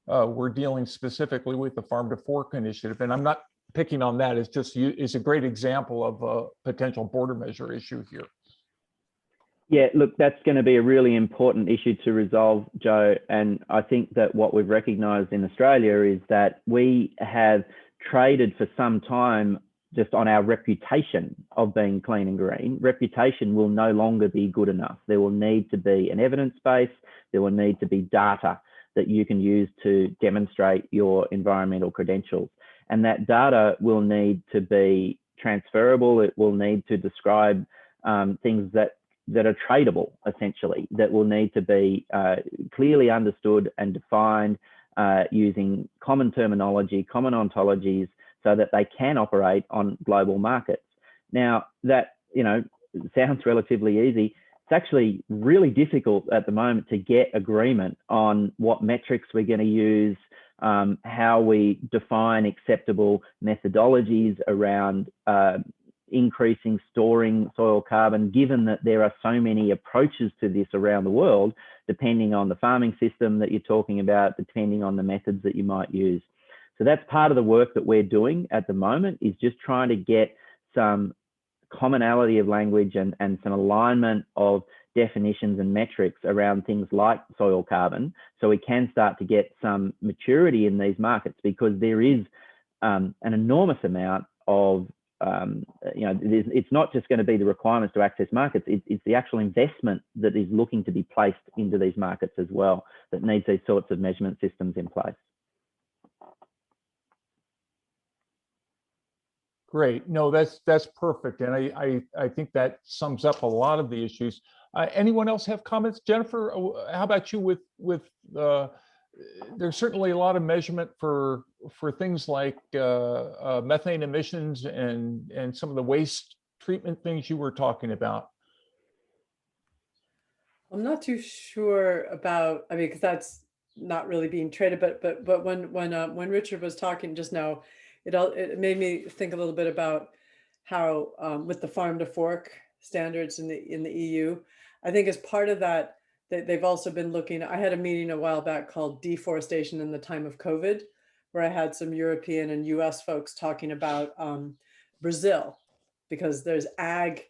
we're dealing specifically with the Farm to Fork initiative, and I'm not picking on that. It's just it's a great example of a potential border measure issue here. Yeah, look, that's going to be a really important issue to resolve, Joe. And I think that what we've recognised in Australia is that we have traded for some time just on our reputation of being clean and green. Reputation will no longer be good enough. There will need to be an evidence base. There will need to be data that you can use to demonstrate your environmental credentials. And that data will need to be transferable. It will need to describe things that are tradable, essentially, that will need to be clearly understood and defined using common terminology, common ontologies, so that they can operate on global markets. Now, that, you know, sounds relatively easy. It's actually really difficult at the moment to get agreement on what metrics we're going to use, how we define acceptable methodologies around increasing, storing soil carbon, given that there are so many approaches to this around the world, depending on the farming system that you're talking about, depending on the methods that you might use. So that's part of the work that we're doing at the moment, is just trying to get some commonality of language and some alignment of definitions and metrics around things like soil carbon, so we can start to get some maturity in these markets, because there is an enormous amount of you know, it's not just going to be the requirements to access markets, it's the actual investment that is looking to be placed into these markets as well that needs these sorts of measurement systems in place. Great. No, that's perfect. And I think that sums up a lot of the issues. Anyone else have comments? Jennifer, how about you with there's certainly a lot of measurement for things like methane emissions and some of the waste treatment things you were talking about. I'm not too sure about, I mean, because that's not really being traded, but when Richard was talking just now, it made me think a little bit about how with the farm to fork standards in the EU, I think as part of that, they've also been looking. I had a meeting a while back called Deforestation in the Time of COVID, where I had some European and US folks talking about Brazil, because there's ag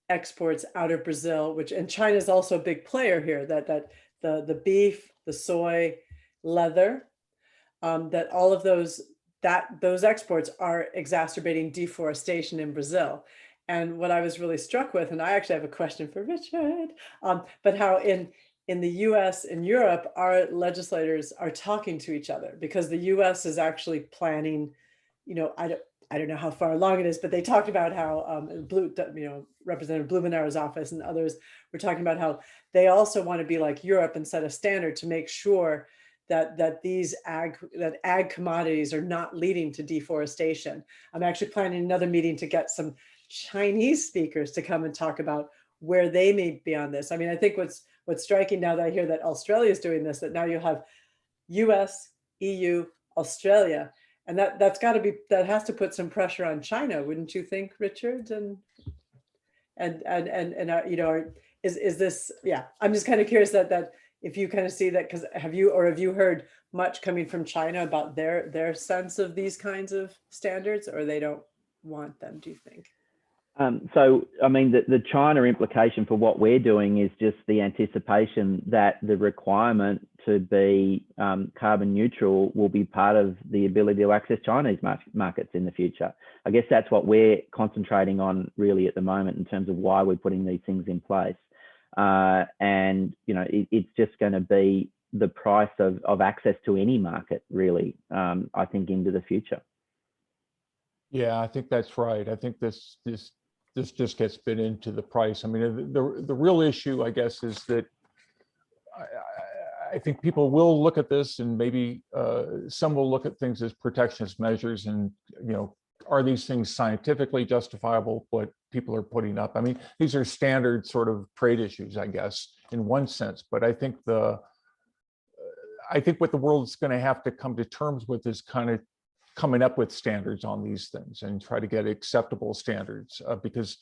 exports out of Brazil, and China is also a big player here, that the beef, the soy, leather, that all of those exports are exacerbating deforestation in Brazil. And what I was really struck with, and I actually have a question for Richard, but how in the US and Europe, our legislators are talking to each other, because the US is actually planning, you know, I don't know how far along it is, but they talked about how Representative Blumenauer's office and others were talking about how they also want to be like Europe and set a standard to make sure that these ag commodities are not leading to deforestation. I'm actually planning another meeting to get some Chinese speakers to come and talk about where they may be on this. I mean, I think what's striking now that I hear that Australia is doing this, that now you'll have US, EU, Australia, and that has to put some pressure on China, wouldn't you think, Richard? And you know, is this, yeah, I'm just kind of curious that if you kind of see that, because have you heard much coming from China about their sense of these kinds of standards, or they don't want them, do you think? So, I mean, the China implication for what we're doing is just the anticipation that the requirement to be carbon neutral will be part of the ability to access Chinese markets in the future. I guess that's what we're concentrating on really at the moment in terms of why we're putting these things in place. And, you know, it's just going to be the price of access to any market, really, I think, into the future. Yeah, I think that's right. I think this just gets bid into the price. I mean, the real issue, I guess, is that I think people will look at this, and maybe some will look at things as protectionist measures, and, you know, are these things scientifically justifiable, what people are putting up? I mean, these are standard sort of trade issues, I guess, in one sense, but I think what the world's going to have to come to terms with is kind of coming up with standards on these things and try to get acceptable standards, because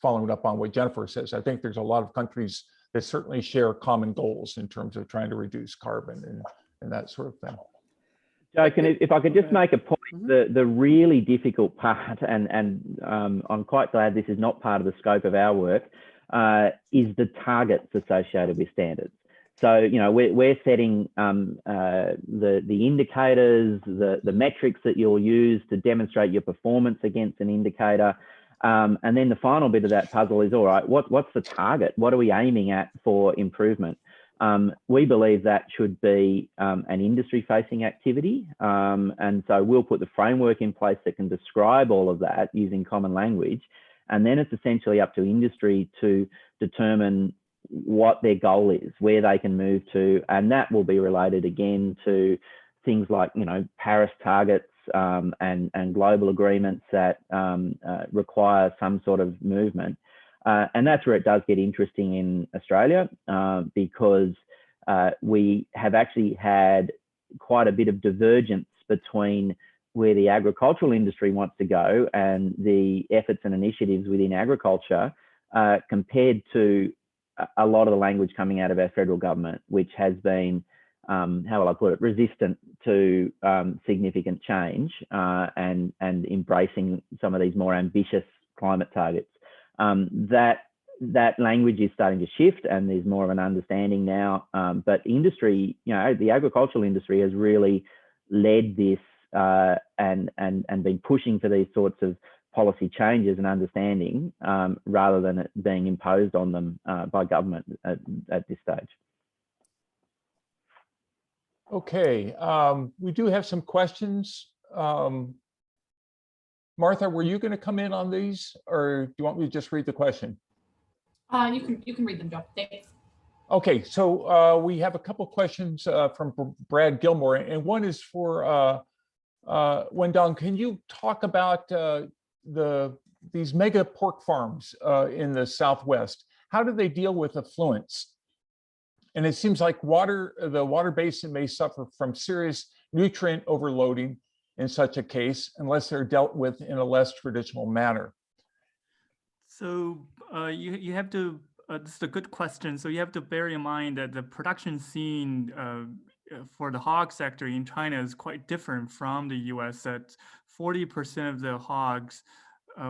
following up on what Jennifer says, I think there's a lot of countries that certainly share common goals in terms of trying to reduce carbon and that sort of thing. Joe, if I could just make a point, the really difficult part, and I'm quite glad this is not part of the scope of our work, is the targets associated with standards. So, you know, we're setting the indicators, the metrics that you'll use to demonstrate your performance against an indicator. And then the final bit of that puzzle is, all right, what's the target? What are we aiming at for improvement? We believe that should be an industry-facing activity. And so we'll put the framework in place that can describe all of that using common language. And then it's essentially up to industry to determine what their goal is, where they can move to. And that will be related again to things like, you know, Paris targets and global agreements that require some sort of movement. And that's where it does get interesting in Australia, because we have actually had quite a bit of divergence between where the agricultural industry wants to go and the efforts and initiatives within agriculture compared to a lot of the language coming out of our federal government, which has been, how will I put it, resistant to significant change and embracing some of these more ambitious climate targets. That language is starting to shift, and there's more of an understanding now. But industry, you know, the agricultural industry has really led this and been pushing for these sorts of policy changes and understanding rather than it being imposed on them by government at this stage. Okay, we do have some questions. Martha, were you going to come in on these, or do you want me to just read the question? You can read them, Joe. Thanks. Okay, so we have a couple questions from Brad Gilmore, and one is for Wendong. Can you talk about these mega pork farms in the Southwest? How do they deal with affluents? And it seems like the water basin may suffer from serious nutrient overloading in such a case, unless they're dealt with in a less traditional manner. So you have to, this is a good question. So you have to bear in mind that the production scene for the hog sector in China is quite different from the US, that 40% of the hogs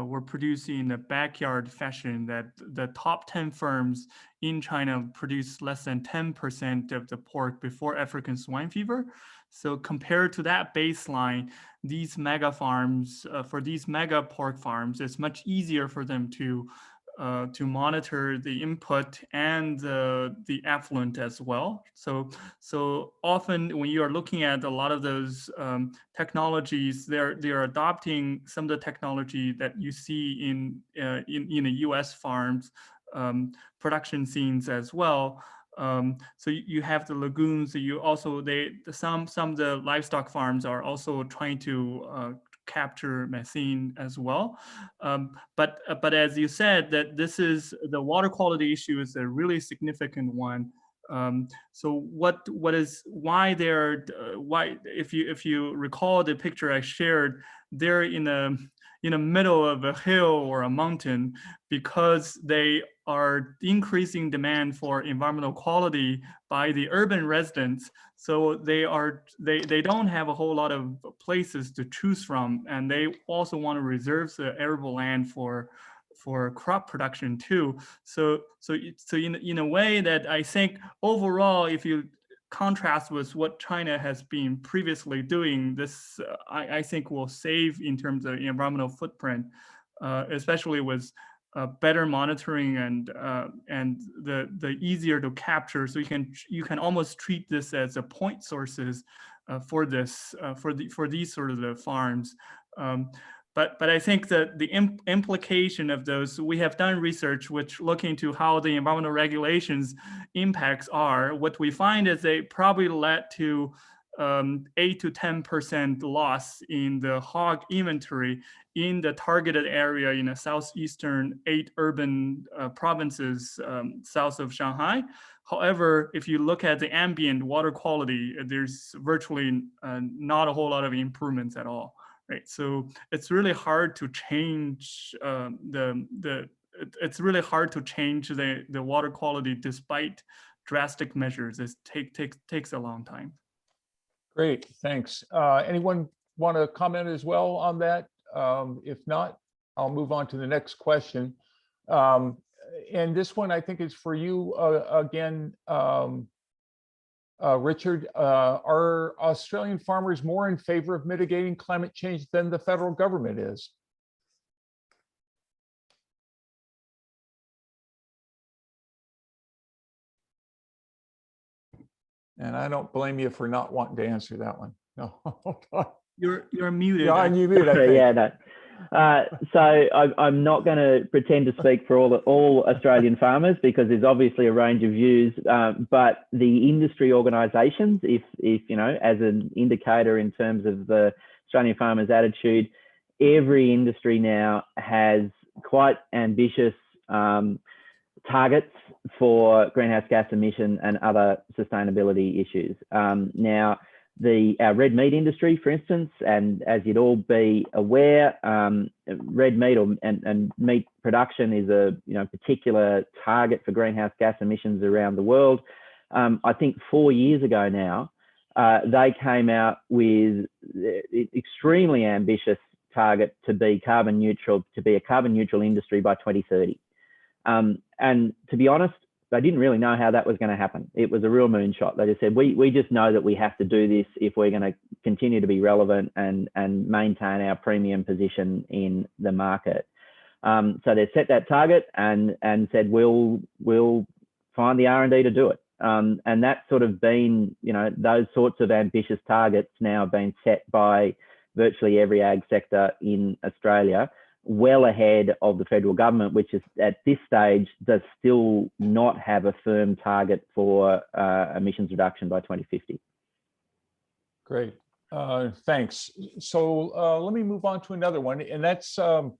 were produced in a backyard fashion, that the top 10 firms in China produce less than 10% of the pork before African swine fever. So compared to that baseline, these mega farms, for these mega pork farms, it's much easier for them to monitor the input and the effluent as well. So often when you are looking at a lot of those technologies, they're adopting some of the technology that you see in the US farms production scenes as well. So you have the lagoons. You also some of the livestock farms are also trying to capture methane as well. But as you said, that this is the water quality issue is a really significant one. So why if you recall the picture I shared, they're in the middle of a hill or a mountain because they are increasing demand for environmental quality by the urban residents. So they don't have a whole lot of places to choose from, and they also want to reserve the arable land for crop production too. So in a way that I think overall, if you contrast with what China has been previously doing, this I think will save in terms of environmental footprint, especially with better monitoring and the easier to capture. So you can almost treat this as a point sources for these sort of the farms. But I think that the implication of those, we have done research which look into how the environmental regulations impacts are. What we find is they probably led to 8 to 10% loss in the hog inventory in the targeted area in the southeastern 8 urban provinces south of Shanghai. However, if you look at the ambient water quality, there's virtually not a whole lot of improvements at all. Right, so it's really hard to change it's really hard to change the water quality despite drastic measures. It takes a long time. Great, thanks. Anyone want to comment as well on that? If not, I'll move on to the next question. and this one I think is for you again, Richard. Are Australian farmers more in favor of mitigating climate change than the federal government is? And I don't blame you for not wanting to answer that one. No. You're muted. Yeah, you mute, I think. Yeah, no. So I'm not going to pretend to speak for all Australian farmers, because there's obviously a range of views. But the industry organisations, if you know, as an indicator in terms of the Australian farmers' attitude, every industry now has quite ambitious targets for greenhouse gas emission and other sustainability issues. Now, our red meat industry, for instance, and as you'd all be aware, red meat and meat production is a particular target for greenhouse gas emissions around the world. I think 4 years ago now, they came out with extremely ambitious target to be carbon neutral, to be a carbon neutral industry by 2030. And to be honest, they didn't really know how that was going to happen. It was a real moonshot. They just said, we just know that we have to do this if we're going to continue to be relevant and maintain our premium position in the market. So they set that target and said, we'll find the R&D to do it. And that's sort of been, those sorts of ambitious targets now have been set by virtually every ag sector in Australia, well ahead of the federal government, which is at this stage does still not have a firm target for emissions reduction by 2050. Great, thanks. So let me move on to another one, and that's the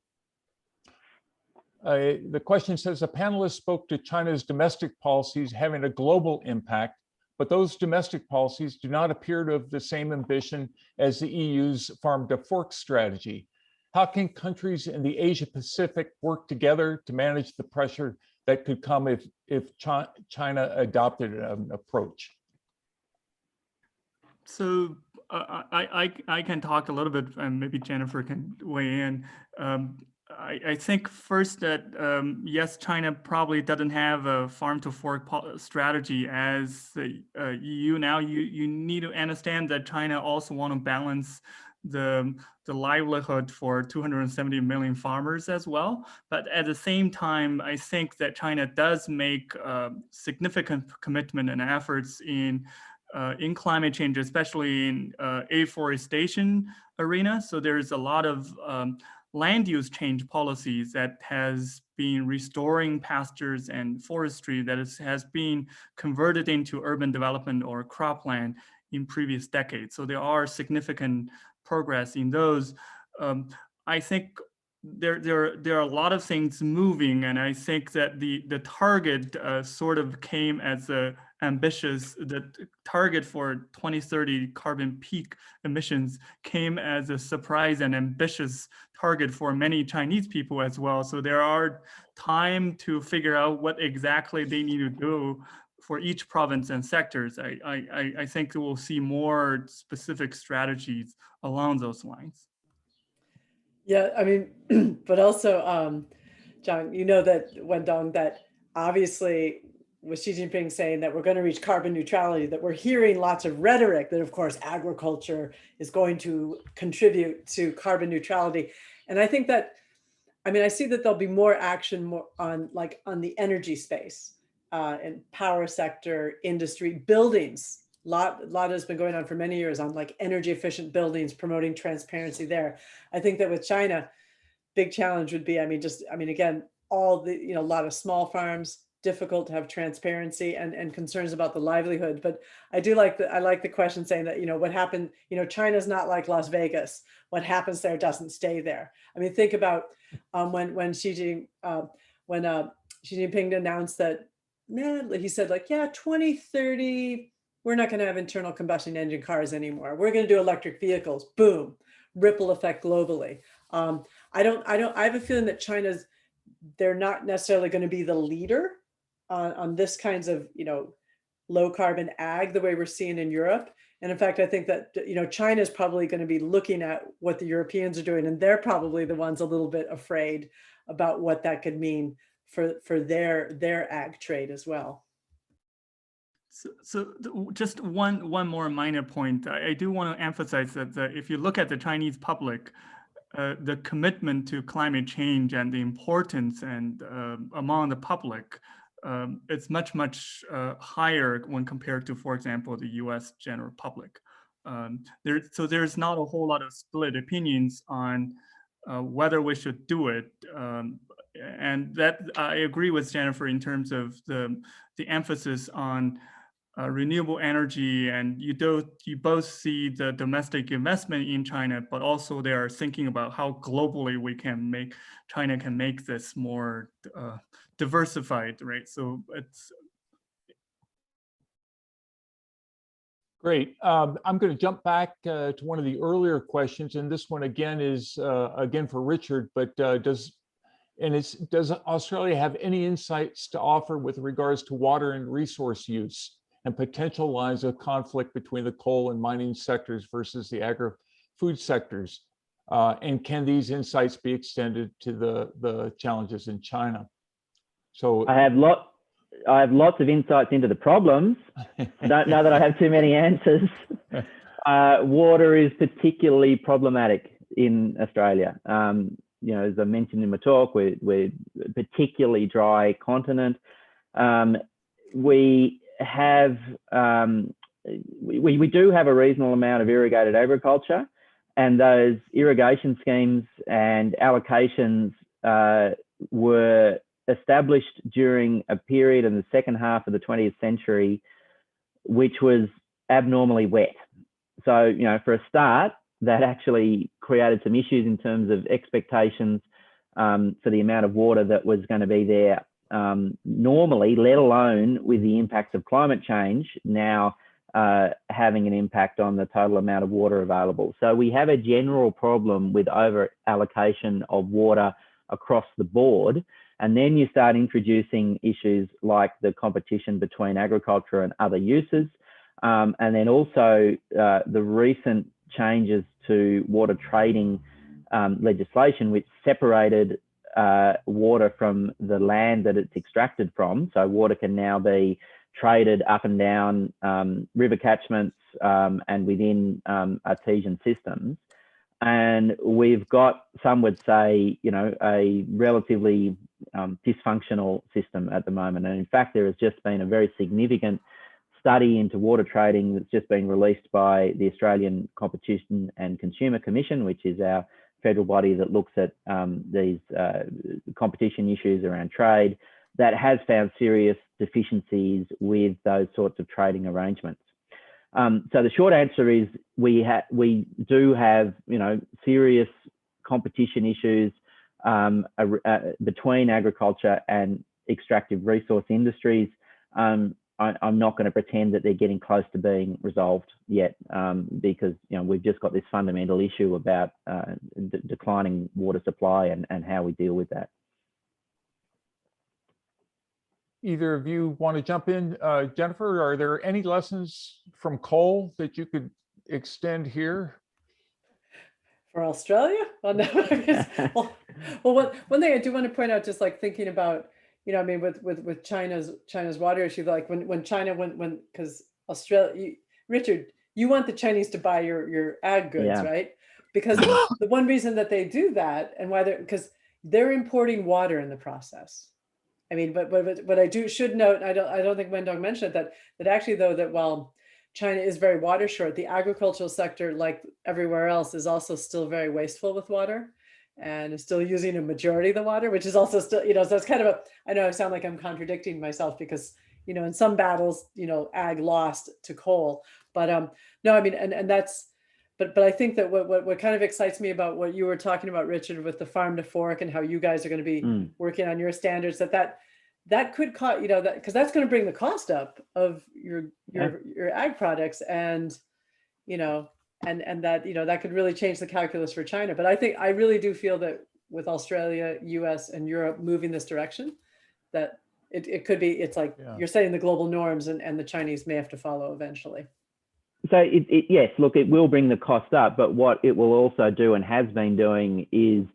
question says, a panelist spoke to China's domestic policies having a global impact, but those domestic policies do not appear to have the same ambition as the EU's farm to fork strategy. How can countries in the Asia Pacific work together to manage the pressure that could come if China adopted an approach? So I can talk a little bit, and maybe Jennifer can weigh in. I think first that yes, China probably doesn't have a farm to fork strategy as the EU now. You need to understand that China also want to balance the livelihood for 270 million farmers as well. But at the same time, I think that China does make significant commitment and efforts in climate change, especially in afforestation arena. So there's a lot of land use change policies that has been restoring pastures and forestry that has been converted into urban development or cropland in previous decades. So there are significant progress in those. I think there are a lot of things moving, and I think that the target sort of came as the target for 2030 carbon peak emissions came as a surprise and ambitious target for many Chinese people as well. So there are time to figure out what exactly they need to do for each province and sectors. I think we'll see more specific strategies along those lines. Yeah, I mean, but also, John, you know that Wendong, that obviously with Xi Jinping saying that we're going to reach carbon neutrality, that we're hearing lots of rhetoric that, of course, agriculture is going to contribute to carbon neutrality. And I think that, I mean, I see that there'll be more action on the energy space and power sector, industry, buildings. A lot has been going on for many years on like energy efficient buildings, promoting transparency there. I think that with China, big challenge would be, again, all the, a lot of small farms, difficult to have transparency and concerns about the livelihood. But I like the question saying that, what happened, China's not like Las Vegas. What happens there doesn't stay there. I mean, think about when Xi Jinping announced that, he said like, yeah, 2030, we're not going to have internal combustion engine cars anymore. We're going to do electric vehicles. Boom, ripple effect globally. I have a feeling that they're not necessarily going to be the leader on this kinds of, low carbon ag the way we're seeing in Europe. And in fact, I think that, China is probably going to be looking at what the Europeans are doing, and they're probably the ones a little bit afraid about what that could mean for their ag trade as well. Just one more minor point. I do want to emphasize that if you look at the Chinese public, the commitment to climate change and the importance and among the public, it's much higher when compared to, for example, the U.S. general public. So there's not a whole lot of split opinions on whether we should do it. And that I agree with Jennifer in terms of the emphasis on renewable energy, and you both see the domestic investment in China, but also they are thinking about how globally China can make this more diversified, right? So it's great. I'm going to jump back to one of the earlier questions, and this one again is again for Richard. But does Australia have any insights to offer with regards to water and resource use and potential lines of conflict between the coal and mining sectors versus the agri-food sectors? And can these insights be extended to the challenges in China? So I have lots of insights into the problems. I don't know that I have too many answers. Water is particularly problematic in Australia. You know, as I mentioned in my talk, we're particularly dry continent. We do have a reasonable amount of irrigated agriculture, and those irrigation schemes and allocations were established during a period in the second half of the 20th century, which was abnormally wet. So, you know, for a start, that actually created some issues in terms of expectations for the amount of water that was going to be there normally, let alone with the impacts of climate change now having an impact on the total amount of water available. So we have a general problem with over allocation of water across the board. And then you start introducing issues like the competition between agriculture and other uses. And then also the recent changes to water trading legislation, which separated water from the land that it's extracted from. So water can now be traded up and down river catchments and within artesian systems. And we've got, some would say, you know, a relatively dysfunctional system at the moment. And in fact, there has just been a very significant study into water trading that's just been released by the Australian Competition and Consumer Commission, which is our federal body that looks at these competition issues around trade, that has found serious deficiencies with those sorts of trading arrangements. So the short answer is we do have, you know, serious competition issues between agriculture and extractive resource industries. I'm not going to pretend that they're getting close to being resolved yet, because, you know, we've just got this fundamental issue about declining water supply and how we deal with that. either of you want to jump in? Jennifer, are there any lessons from coal that you could extend here? For Australia? Well, no, I guess, well, one thing I do want to point out, just like thinking about, you know, I mean, with China's water issue, like when China because Australia, Richard, you want the Chinese to buy your ag goods, yeah, right? Because the one reason that they do that, and why because they're importing water in the process. I mean, but I should note, I don't think Wendong mentioned it, that actually though, that while China is very water short, the agricultural sector, like everywhere else, is also still very wasteful with water, and is still using a majority of the water, which is also still, you know, so it's kind of I know I sound like I'm contradicting myself, because, you know, in some battles, you know, ag lost to coal, but no, I mean, and that's, but I think that what kind of excites me about what you were talking about, Richard, with the farm to fork and how you guys are going to be working on your standards, that could cost, you know, that, because that's going to bring the cost up of your ag products, and, you know, and that, you know, that could really change the calculus for China. But I really do feel that with Australia, US, and Europe moving this direction, that it could be, it's like, yeah, you're setting the global norms, and the Chinese may have to follow eventually. So yes, look, it will bring the cost up, but what it will also do, and has been doing, is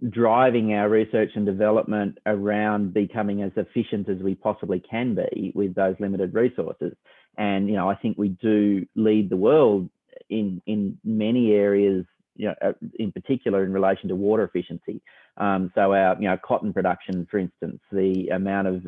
driving our research and development around becoming as efficient as we possibly can be with those limited resources. And, you know, I think we do lead the world in many areas, you know, in particular in relation to water efficiency. So our, you know, cotton production, for instance, the amount of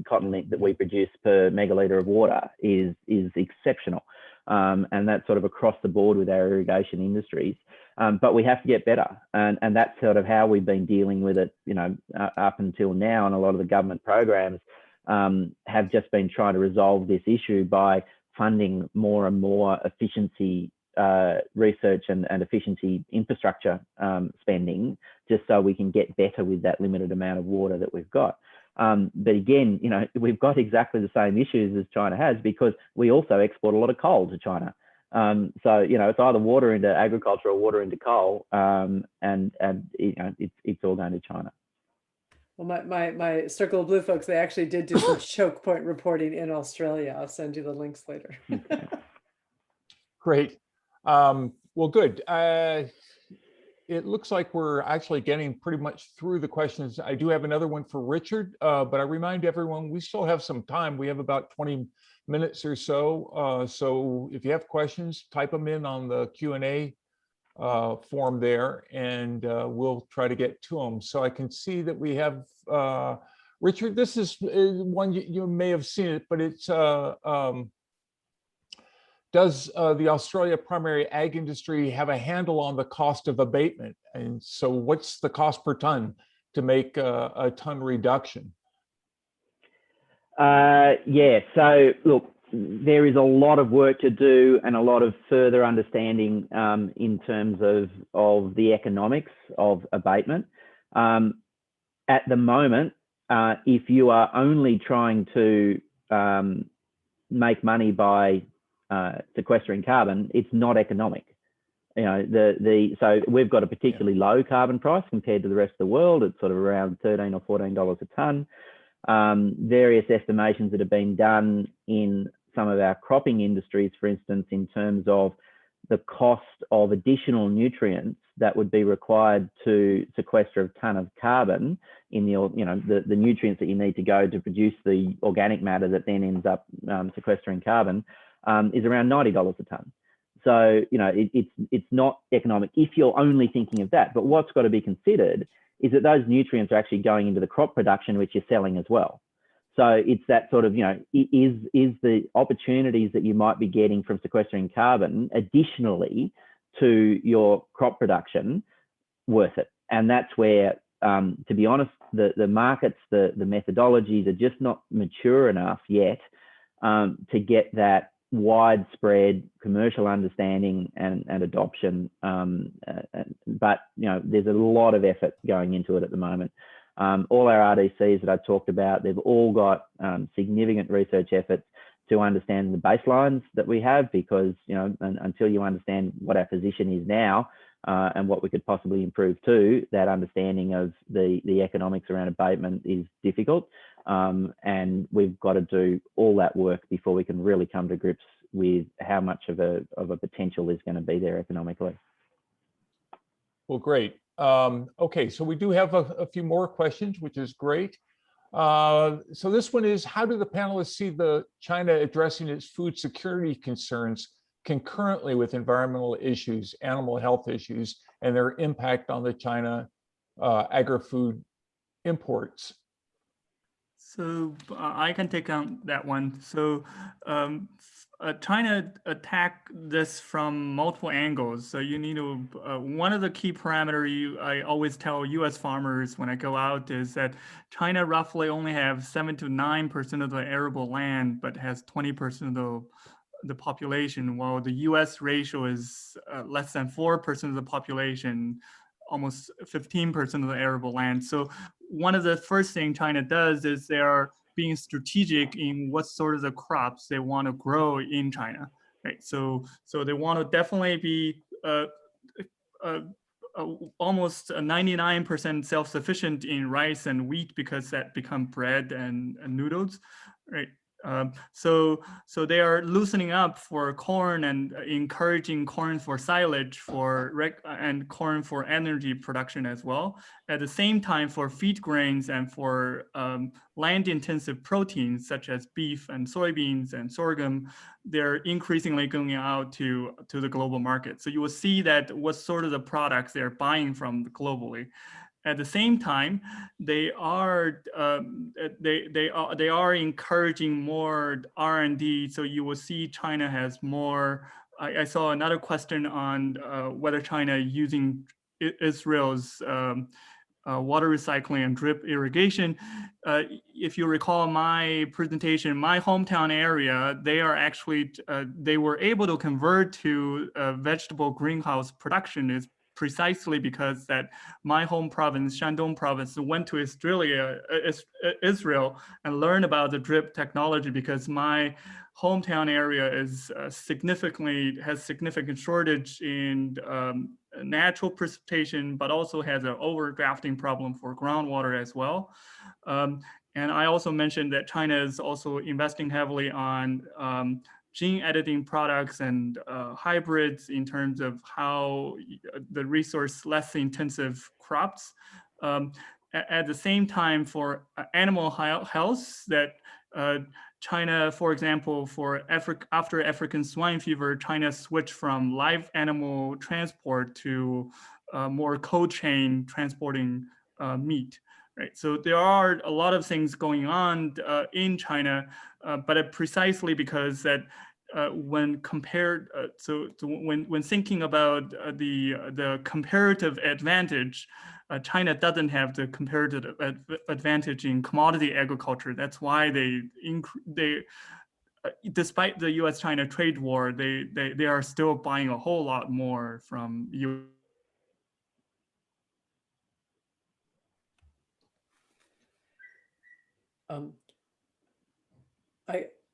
cotton lint that we produce per megalitre of water is exceptional. And that's sort of across the board with our irrigation industries. But we have to get better. And that's sort of how we've been dealing with it, you know, up until now. And a lot of the government programs have just been trying to resolve this issue by funding more and more efficiency research and efficiency infrastructure spending, just so we can get better with that limited amount of water that we've got. But again, you know, we've got exactly the same issues as China has, because we also export a lot of coal to China. So, you know, it's either water into agriculture or water into coal, and you know, it's all going to China. Well, my Circle of Blue folks, they actually did do some choke point reporting in Australia. I'll send you the links later. Great. Well, good. It looks like we're actually getting pretty much through the questions. I do have another one for Richard, but I remind everyone we still have some time. We have about 20 minutes or so. So if you have questions, type them in on the Q&A form there, and we'll try to get to them. So I can see that we have, Richard, this is one you may have seen it, but it's, does the Australia primary ag industry have a handle on the cost of abatement? And so what's the cost per ton to make a ton reduction? Yeah, so look, there is a lot of work to do and a lot of further understanding in terms of the economics of abatement. At the moment, if you are only trying to make money by sequestering carbon, it's not economic. You know, so we've got a particularly low carbon price compared to the rest of the world. It's sort of around $13 or $14 a ton. Various estimations that have been done in some of our cropping industries, for instance, in terms of the cost of additional nutrients that would be required to sequester a ton of carbon in the, you know, the nutrients that you need to go to produce the organic matter that then ends up sequestering carbon, is around $90 a ton. So, you know, it's not economic if you're only thinking of that. But what's got to be considered is that those nutrients are actually going into the crop production, which you're selling as well. So it's that sort of, you know, is the opportunities that you might be getting from sequestering carbon additionally to your crop production worth it? And that's where, to be honest, the markets, the methodologies are just not mature enough yet to get that widespread commercial understanding and adoption. But, you know, there's a lot of effort going into it at the moment. All our RDCs that I talked about, they've all got significant research efforts to understand the baselines that we have, because, you know, until you understand what our position is now and what we could possibly improve to, that understanding of the economics around abatement is difficult. And we've got to do all that work before we can really come to grips with how much of a potential is going to be there economically. Well, great. Okay, so we do have a few more questions, which is great. So this one is, how do the panelists see China addressing its food security concerns concurrently with environmental issues, animal health issues, and their impact on the China agri-food imports? So I can take on that one. So China attacked this from multiple angles. So you need to, one of the key parameters I always tell US farmers when I go out is that China roughly only have 7 to 9% of the arable land, but has 20% of the population, while the US ratio is less than 4% of the population, almost 15% of the arable land. So one of the first things China does is they are being strategic in what sort of the crops they want to grow in China, right? So they want to definitely be almost 99% self-sufficient in rice and wheat, because that become bread and noodles, right? So they are loosening up for corn and encouraging corn for silage and corn for energy production as well. At the same time, for feed grains and for land-intensive proteins such as beef and soybeans and sorghum, they're increasingly going out to the global market. So you will see that what sort of the products they're buying from globally. At the same time, they are encouraging more R&D. So you will see China has more. I saw another question on whether China using Israel's water recycling and drip irrigation. If you recall my presentation, my hometown area, they are actually they were able to convert to vegetable greenhouse production is precisely because that my home province, Shandong province, went to Israel and learned about the drip technology, because my hometown area is has significant shortage in natural precipitation, but also has an overdrafting problem for groundwater as well. And I also mentioned that China is also investing heavily on gene editing products and hybrids in terms of how the resource less intensive crops. At the same time, for animal health, that China, for example, after African swine fever, China switched from live animal transport to more cold chain transporting meat. Right, so there are a lot of things going on in China, but precisely because that when compared, when thinking about the comparative advantage, China doesn't have the comparative advantage in commodity agriculture. That's why they despite the U.S.-China trade war, they are still buying a whole lot more from U.S.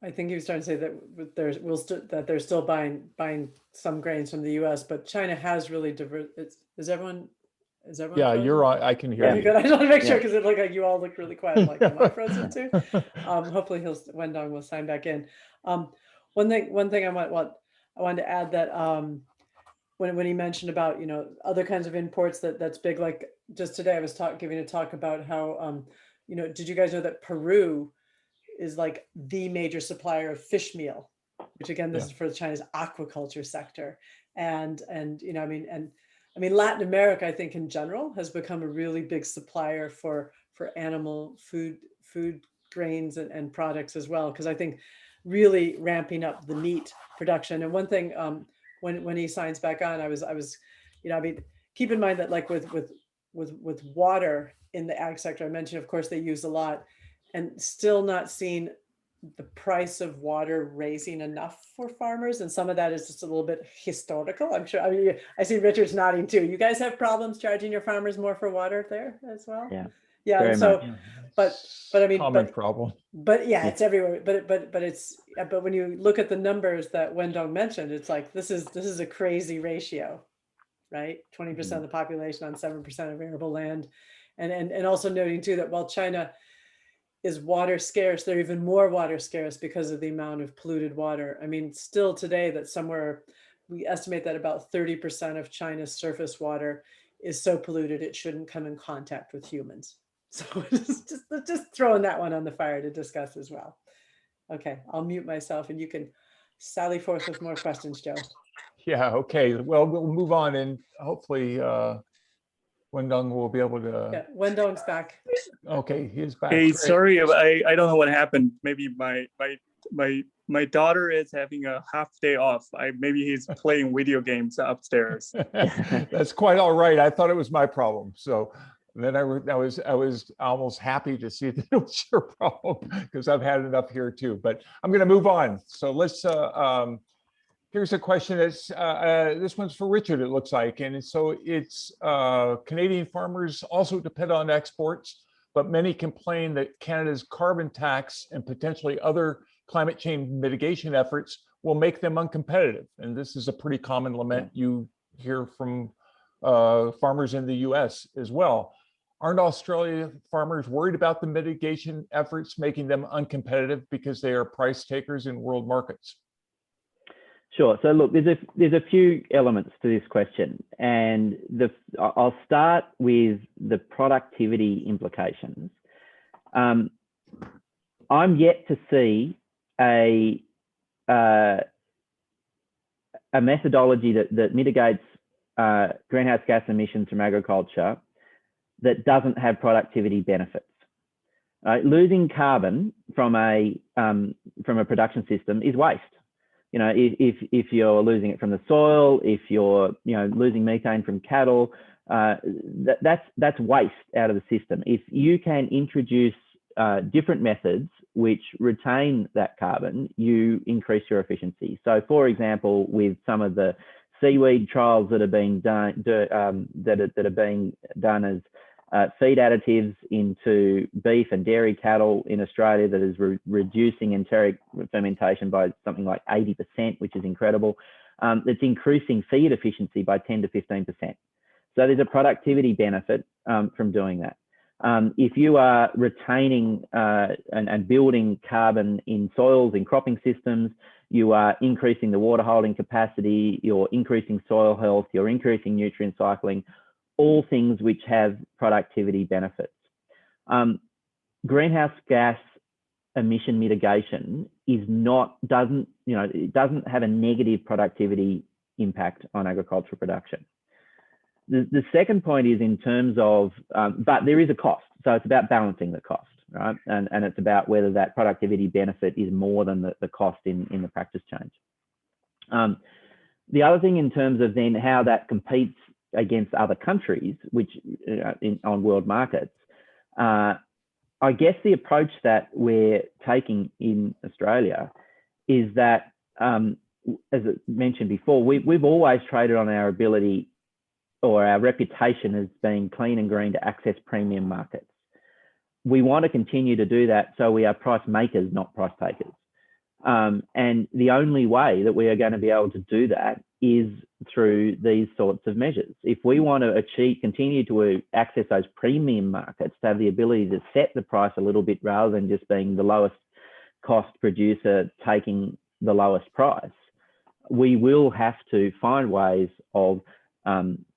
I think he was trying to say that they're still buying some grains from the U.S., but China has really diverse. Is everyone? Yeah, frozen? you're on. I can hear Okay, you. good. I just want to make sure, because it looked like you all look really quiet. I'm like, am I frozen too? Hopefully Wendong will sign back in. One thing I wanted to add that when he mentioned about other kinds of imports that's big, like just today I was giving a talk about how did you guys know that Peru is like the major supplier of fish meal, which again, this is for China's aquaculture sector. And I mean, Latin America, I think in general, has become a really big supplier for animal food grains and products as well. Because I think really ramping up the meat production. And one thing, when he signs back on, I was, keep in mind that like with water in the ag sector, I mentioned, of course, they use a lot, and still not seeing the price of water raising enough for farmers. And some of that is just a little bit historical, I'm sure. I mean, I see Richard's nodding too. You guys have problems charging your farmers more for water there as well? Yeah. And so, but I mean, common problem. But yeah, it's everywhere. But when you look at the numbers that Wendong mentioned, it's like, this is a crazy ratio, right? 20% of the population on 7% of arable land. And also noting too, that while China is water scarce, they're even more water scarce because of the amount of polluted water. I mean, still today, that we estimate that about 30% of China's surface water is so polluted it shouldn't come in contact with humans. So just throwing that one on the fire to discuss as well. Okay, I'll mute myself and you can sally forth with more questions, Joe. Yeah, okay. Well, we'll move on, and hopefully Wendong will be able to. Yeah, Wendong's back. Okay, he's back. Hey, Great. sorry, I don't know what happened. Maybe my daughter is having a half day off. Maybe he's playing video games upstairs. That's quite all right. I thought it was my problem. So then I was almost happy to see that it was your problem, because I've had enough here too. But I'm going to move on. So let's. Here's a question that's this one's for Richard, it looks like. And so it's Canadian farmers also depend on exports, but many complain that Canada's carbon tax and potentially other climate change mitigation efforts will make them uncompetitive. And this is a pretty common lament you hear from farmers in the US as well. Aren't Australia farmers worried about the mitigation efforts making them uncompetitive because they are price takers in world markets? Sure. So look, there's a few elements to this question, and I'll start with the productivity implications. I'm yet to see a methodology that mitigates greenhouse gas emissions from agriculture that doesn't have productivity benefits. Losing carbon from a production system is waste. You know, if you're losing it from the soil, if you're losing methane from cattle, that's waste out of the system. If you can introduce different methods which retain that carbon, you increase your efficiency. So, for example, with some of the seaweed trials that are being done, that are being done as feed additives into beef and dairy cattle in Australia, that is reducing enteric fermentation by something like 80%, which is incredible. It's increasing feed efficiency by 10 to 15%. So there's a productivity benefit from doing that. If you are retaining and building carbon in soils, in cropping systems, you are increasing the water holding capacity, you're increasing soil health, you're increasing nutrient cycling, all things which have productivity benefits. Greenhouse gas emission mitigation doesn't have a negative productivity impact on agricultural production. The second point is in terms of, but there is a cost. So it's about balancing the cost, right? And it's about whether that productivity benefit is more than the cost in the practice change. The other thing in terms of then how that competes against other countries, which on world markets, I guess the approach that we're taking in Australia is that, as I mentioned before, we've always traded on our ability or our reputation as being clean and green to access premium markets. We want to continue to do that, so we are price makers, not price takers. And the only way that we are going to be able to do that is through these sorts of measures. If we want to continue to access those premium markets, to have the ability to set the price a little bit rather than just being the lowest cost producer taking the lowest price, we will have to find ways of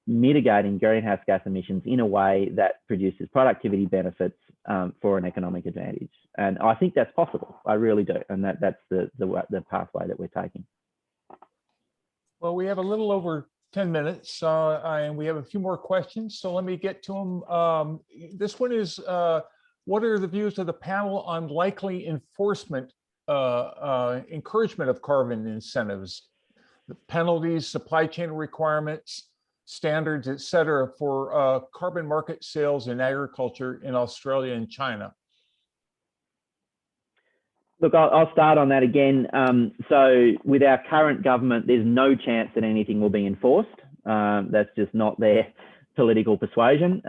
mitigating greenhouse gas emissions in a way that produces productivity benefits for an economic advantage. And I think that's possible. I really do. And that's the pathway that we're taking. Well, we have a little over 10 minutes and we have a few more questions. So let me get to them. This one is, what are the views of the panel on likely enforcement, encouragement of carbon incentives, the penalties, supply chain requirements, standards, et cetera, for carbon market sales in agriculture in Australia and China? Look, I'll start on that again. So with our current government, there's no chance that anything will be enforced. That's just not their political persuasion.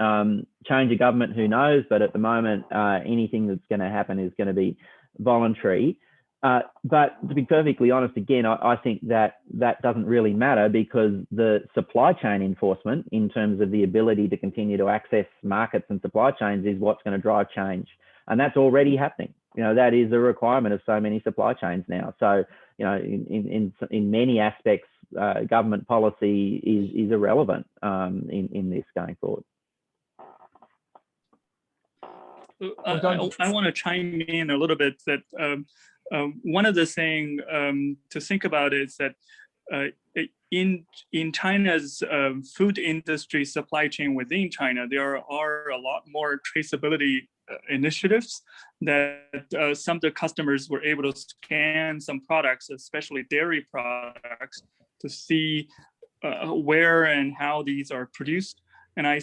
Change of government, who knows? But at the moment, anything that's going to happen is going to be voluntary. But to be perfectly honest, again, I think that doesn't really matter, because the supply chain enforcement, in terms of the ability to continue to access markets and supply chains, is what's going to drive change. And that's already happening. That is a requirement of so many supply chains now. So, in many aspects, government policy is irrelevant in this going forward. I want to chime in a little bit that one of the things to think about is that in China's food industry supply chain within China, there are a lot more traceability initiatives that some of the customers were able to scan some products, especially dairy products, to see where and how these are produced. And I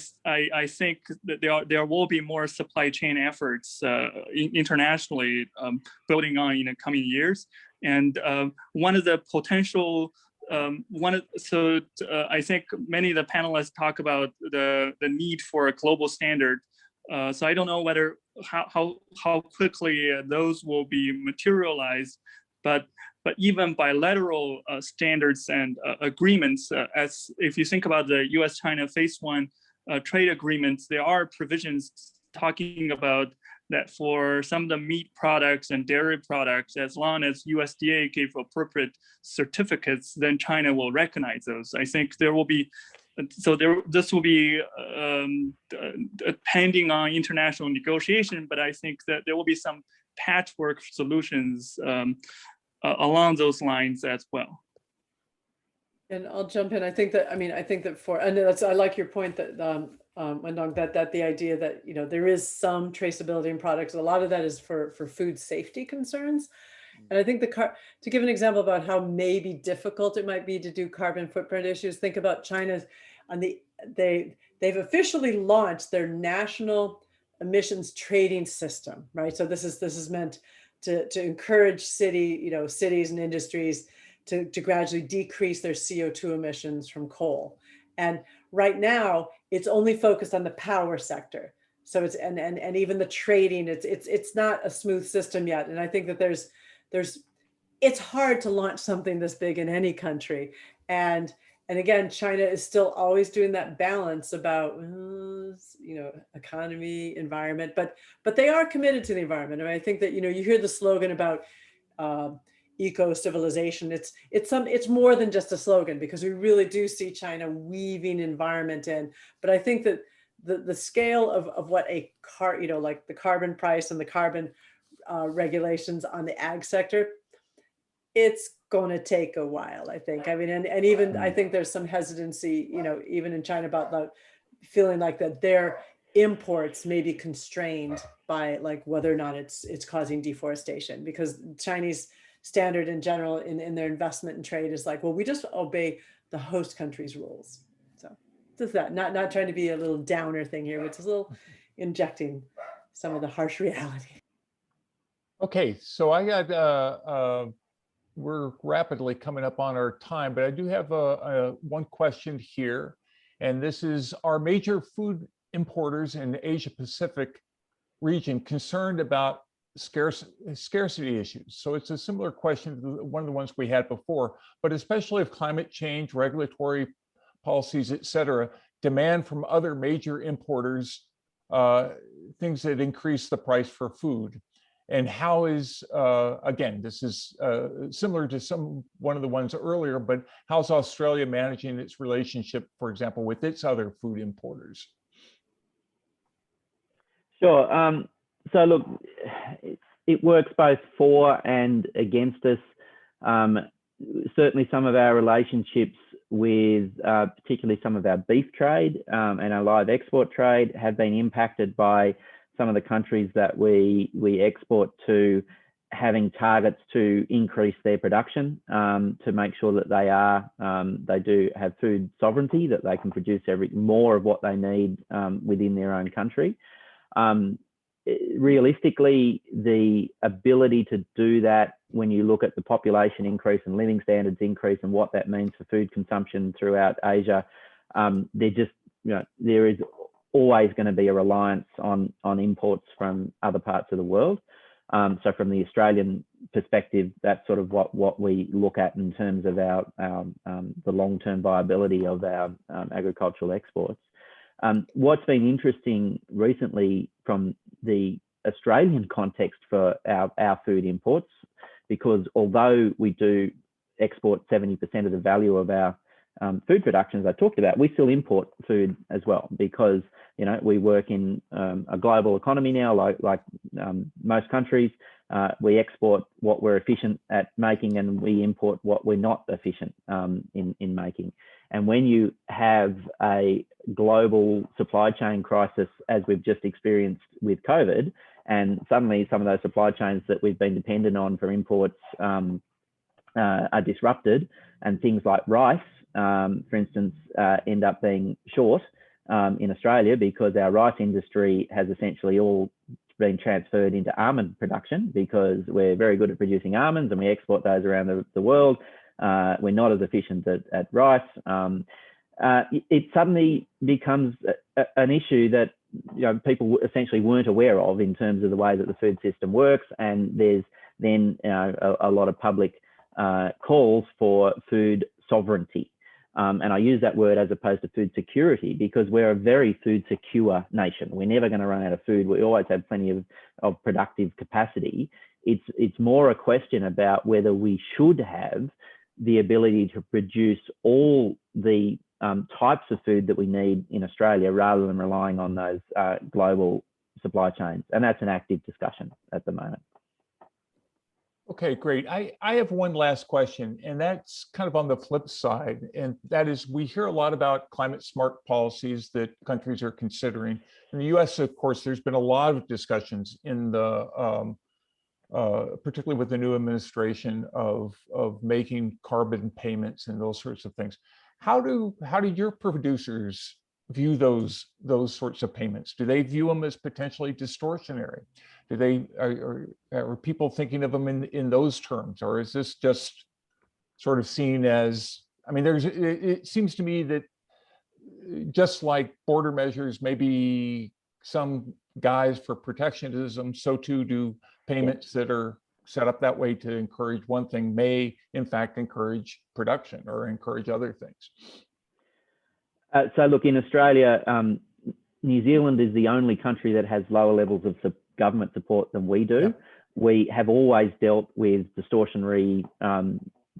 think that there will be more supply chain efforts internationally building on in the coming years. And one of the potential, I think many of the panelists talk about the need for a global standard. So I don't know whether how quickly those will be materialized, but even bilateral standards and agreements, as if you think about the U.S.-China phase 1 trade agreements, there are provisions talking about that for some of the meat products and dairy products, as long as USDA gave appropriate certificates, then China will recognize those. I think there will be, this will be pending on international negotiation, but I think that there will be some patchwork solutions along those lines as well. And I'll jump in. I think that I like your point that Wendong, that the idea that there is some traceability in products. A lot of that is for food safety concerns. And I think to give an example about how maybe difficult it might be to do carbon footprint issues, think about China's they've officially launched their national emissions trading system, right? So this is meant to encourage cities and industries to gradually decrease their CO2 emissions from coal. And right now, it's only focused on the power sector. So it's and even the trading, it's not a smooth system yet. And I think that it's hard to launch something this big in any country. And again, China is still always doing that balance about economy, environment, but they are committed to the environment. I mean, I think that you hear the slogan about eco-civilization. It's more than just a slogan, because we really do see China weaving environment in. But I think that the scale of what like the carbon price and the carbon regulations on the ag sector, it's going to take a while, I think. I mean, and even I think there's some hesitancy, even in China about feeling like that their imports may be constrained by like whether or not it's causing deforestation, because Chinese standard in general in their investment and trade is like, well, we just obey the host country's rules. So just that, not trying to be a little downer thing here, but just a little injecting some of the harsh reality. Okay, so I got, we're rapidly coming up on our time, but I do have one question here. And this is, are major food importers in the Asia Pacific region concerned about scarcity issues? So it's a similar question to one of the ones we had before, but especially if climate change, regulatory policies, et cetera, demand from other major importers things that increase the price for food. And how is, again, this is similar to one of the ones earlier, but how's Australia managing its relationship, for example, with its other food importers? Sure. So look, it works both for and against us. Certainly some of our relationships with particularly some of our beef trade and our live export trade have been impacted by some of the countries that we export to having targets to increase their production to make sure that they do have food sovereignty, that they can produce more of what they need within their own country. Realistically, the ability to do that, when you look at the population increase and living standards increase and what that means for food consumption throughout Asia, there is always going to be a reliance on imports from other parts of the world. So from the Australian perspective, that's sort of what we look at in terms of the long-term viability of our agricultural exports. What's been interesting recently from the Australian context for our food imports, because although we do export 70% of the value of our food production, as I talked about, we still import food as well, because we work in a global economy now, like most countries. We export what we're efficient at making, and we import what we're not efficient in making. And when you have a global supply chain crisis, as we've just experienced with COVID, and suddenly some of those supply chains that we've been dependent on for imports are disrupted, and things like rice, for instance, end up being short in Australia, because our rice industry has essentially all been transferred into almond production, because we're very good at producing almonds and we export those around the world. We're not as efficient at rice. It suddenly becomes an issue that people essentially weren't aware of in terms of the way that the food system works, and there's then a lot of public calls for food sovereignty. And I use that word as opposed to food security because we're a very food secure nation. We're never going to run out of food. We always have plenty of productive capacity. It's more a question about whether we should have the ability to produce all the types of food that we need in Australia rather than relying on those global supply chains. And that's an active discussion at the moment. Okay, great. I have one last question, and that's kind of on the flip side. And that is, we hear a lot about climate smart policies that countries are considering. In the US, of course, there's been a lot of discussions in the, particularly with the new administration of making carbon payments and those sorts of things. How do your producers view those sorts of payments? Do they view them as potentially distortionary? Do they are people thinking of them in those terms, or is this just sort of seen as? I mean, it seems to me that just like border measures, maybe some guys for protectionism, so too do payments that are set up that way to encourage one thing may in fact encourage production or encourage other things. So look, in Australia, New Zealand is the only country that has lower levels of government support than we do. Yeah. We have always dealt with distortionary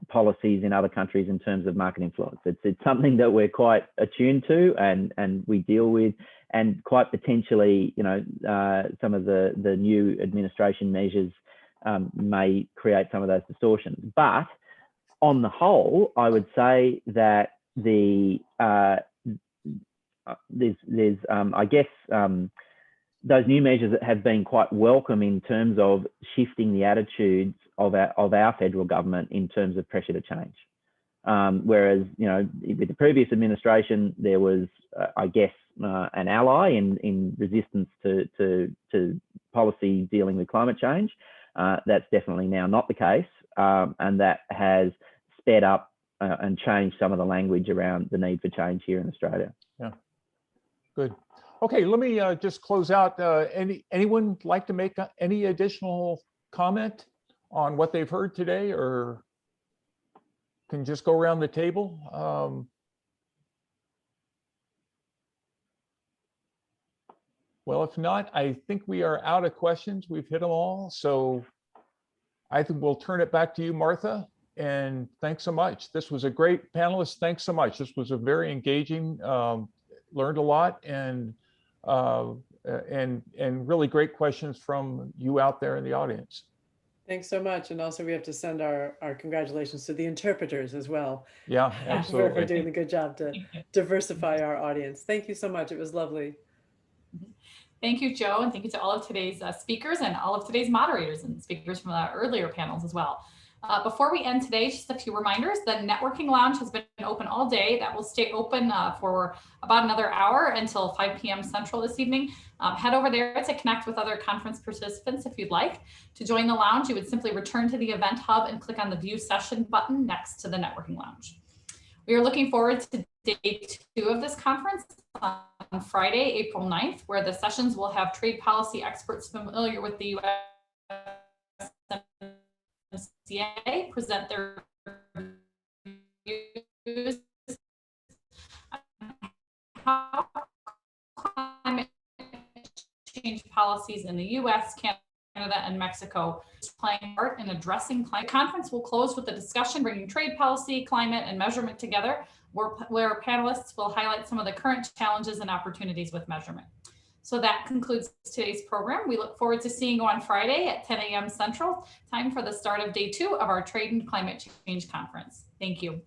policies in other countries in terms of market influence. It's something that we're quite attuned to and we deal with, and quite potentially, you know, some of the new administration measures may create some of those distortions. But on the whole, I would say that there's I guess those new measures that have been quite welcome in terms of shifting the attitudes of our federal government in terms of pressure to change. Whereas, you know, with the previous administration, there was, I guess, an ally in resistance to policy dealing with climate change. That's definitely now not the case, and that has sped up and changed some of the language around the need for change here in Australia. Yeah, good. Okay, let me just close out. Anyone like to make any additional comment on what they've heard today, or can just go around the table? Well, if not, I think we are out of questions. We've hit them all. So I think we'll turn it back to you, Martha. And thanks so much. This was a great panelist. Thanks so much. This was a very engaging, learned a lot, and really great questions from you out there in the audience. Thanks so much. And also we have to send our congratulations to the interpreters as well. Yeah, absolutely. For doing a good job to diversify our audience. Thank you so much. It was lovely. Thank you, Joe, and thank you to all of today's speakers and all of today's moderators and speakers from the earlier panels as well. Before we end today, just a few reminders. The networking lounge has been open all day. That will stay open for about another hour until 5 p.m. Central this evening. Head over there to connect with other conference participants if you'd like. To join the lounge, you would simply return to the event hub and click on the view session button next to the networking lounge. We are looking forward to day 2 of this conference on Friday, April 9th, where the sessions will have trade policy experts familiar with the USMCA present their views on how climate change policies in the US, Canada, and Mexico is playing part in addressing climate. The conference will close with a discussion bringing trade policy, climate, and measurement together, where panelists will highlight some of the current challenges and opportunities with measurement. So that concludes today's program. We look forward to seeing you on Friday at 10 a.m. Central time for the start of day 2 of our Trade and Climate Change Conference. Thank you.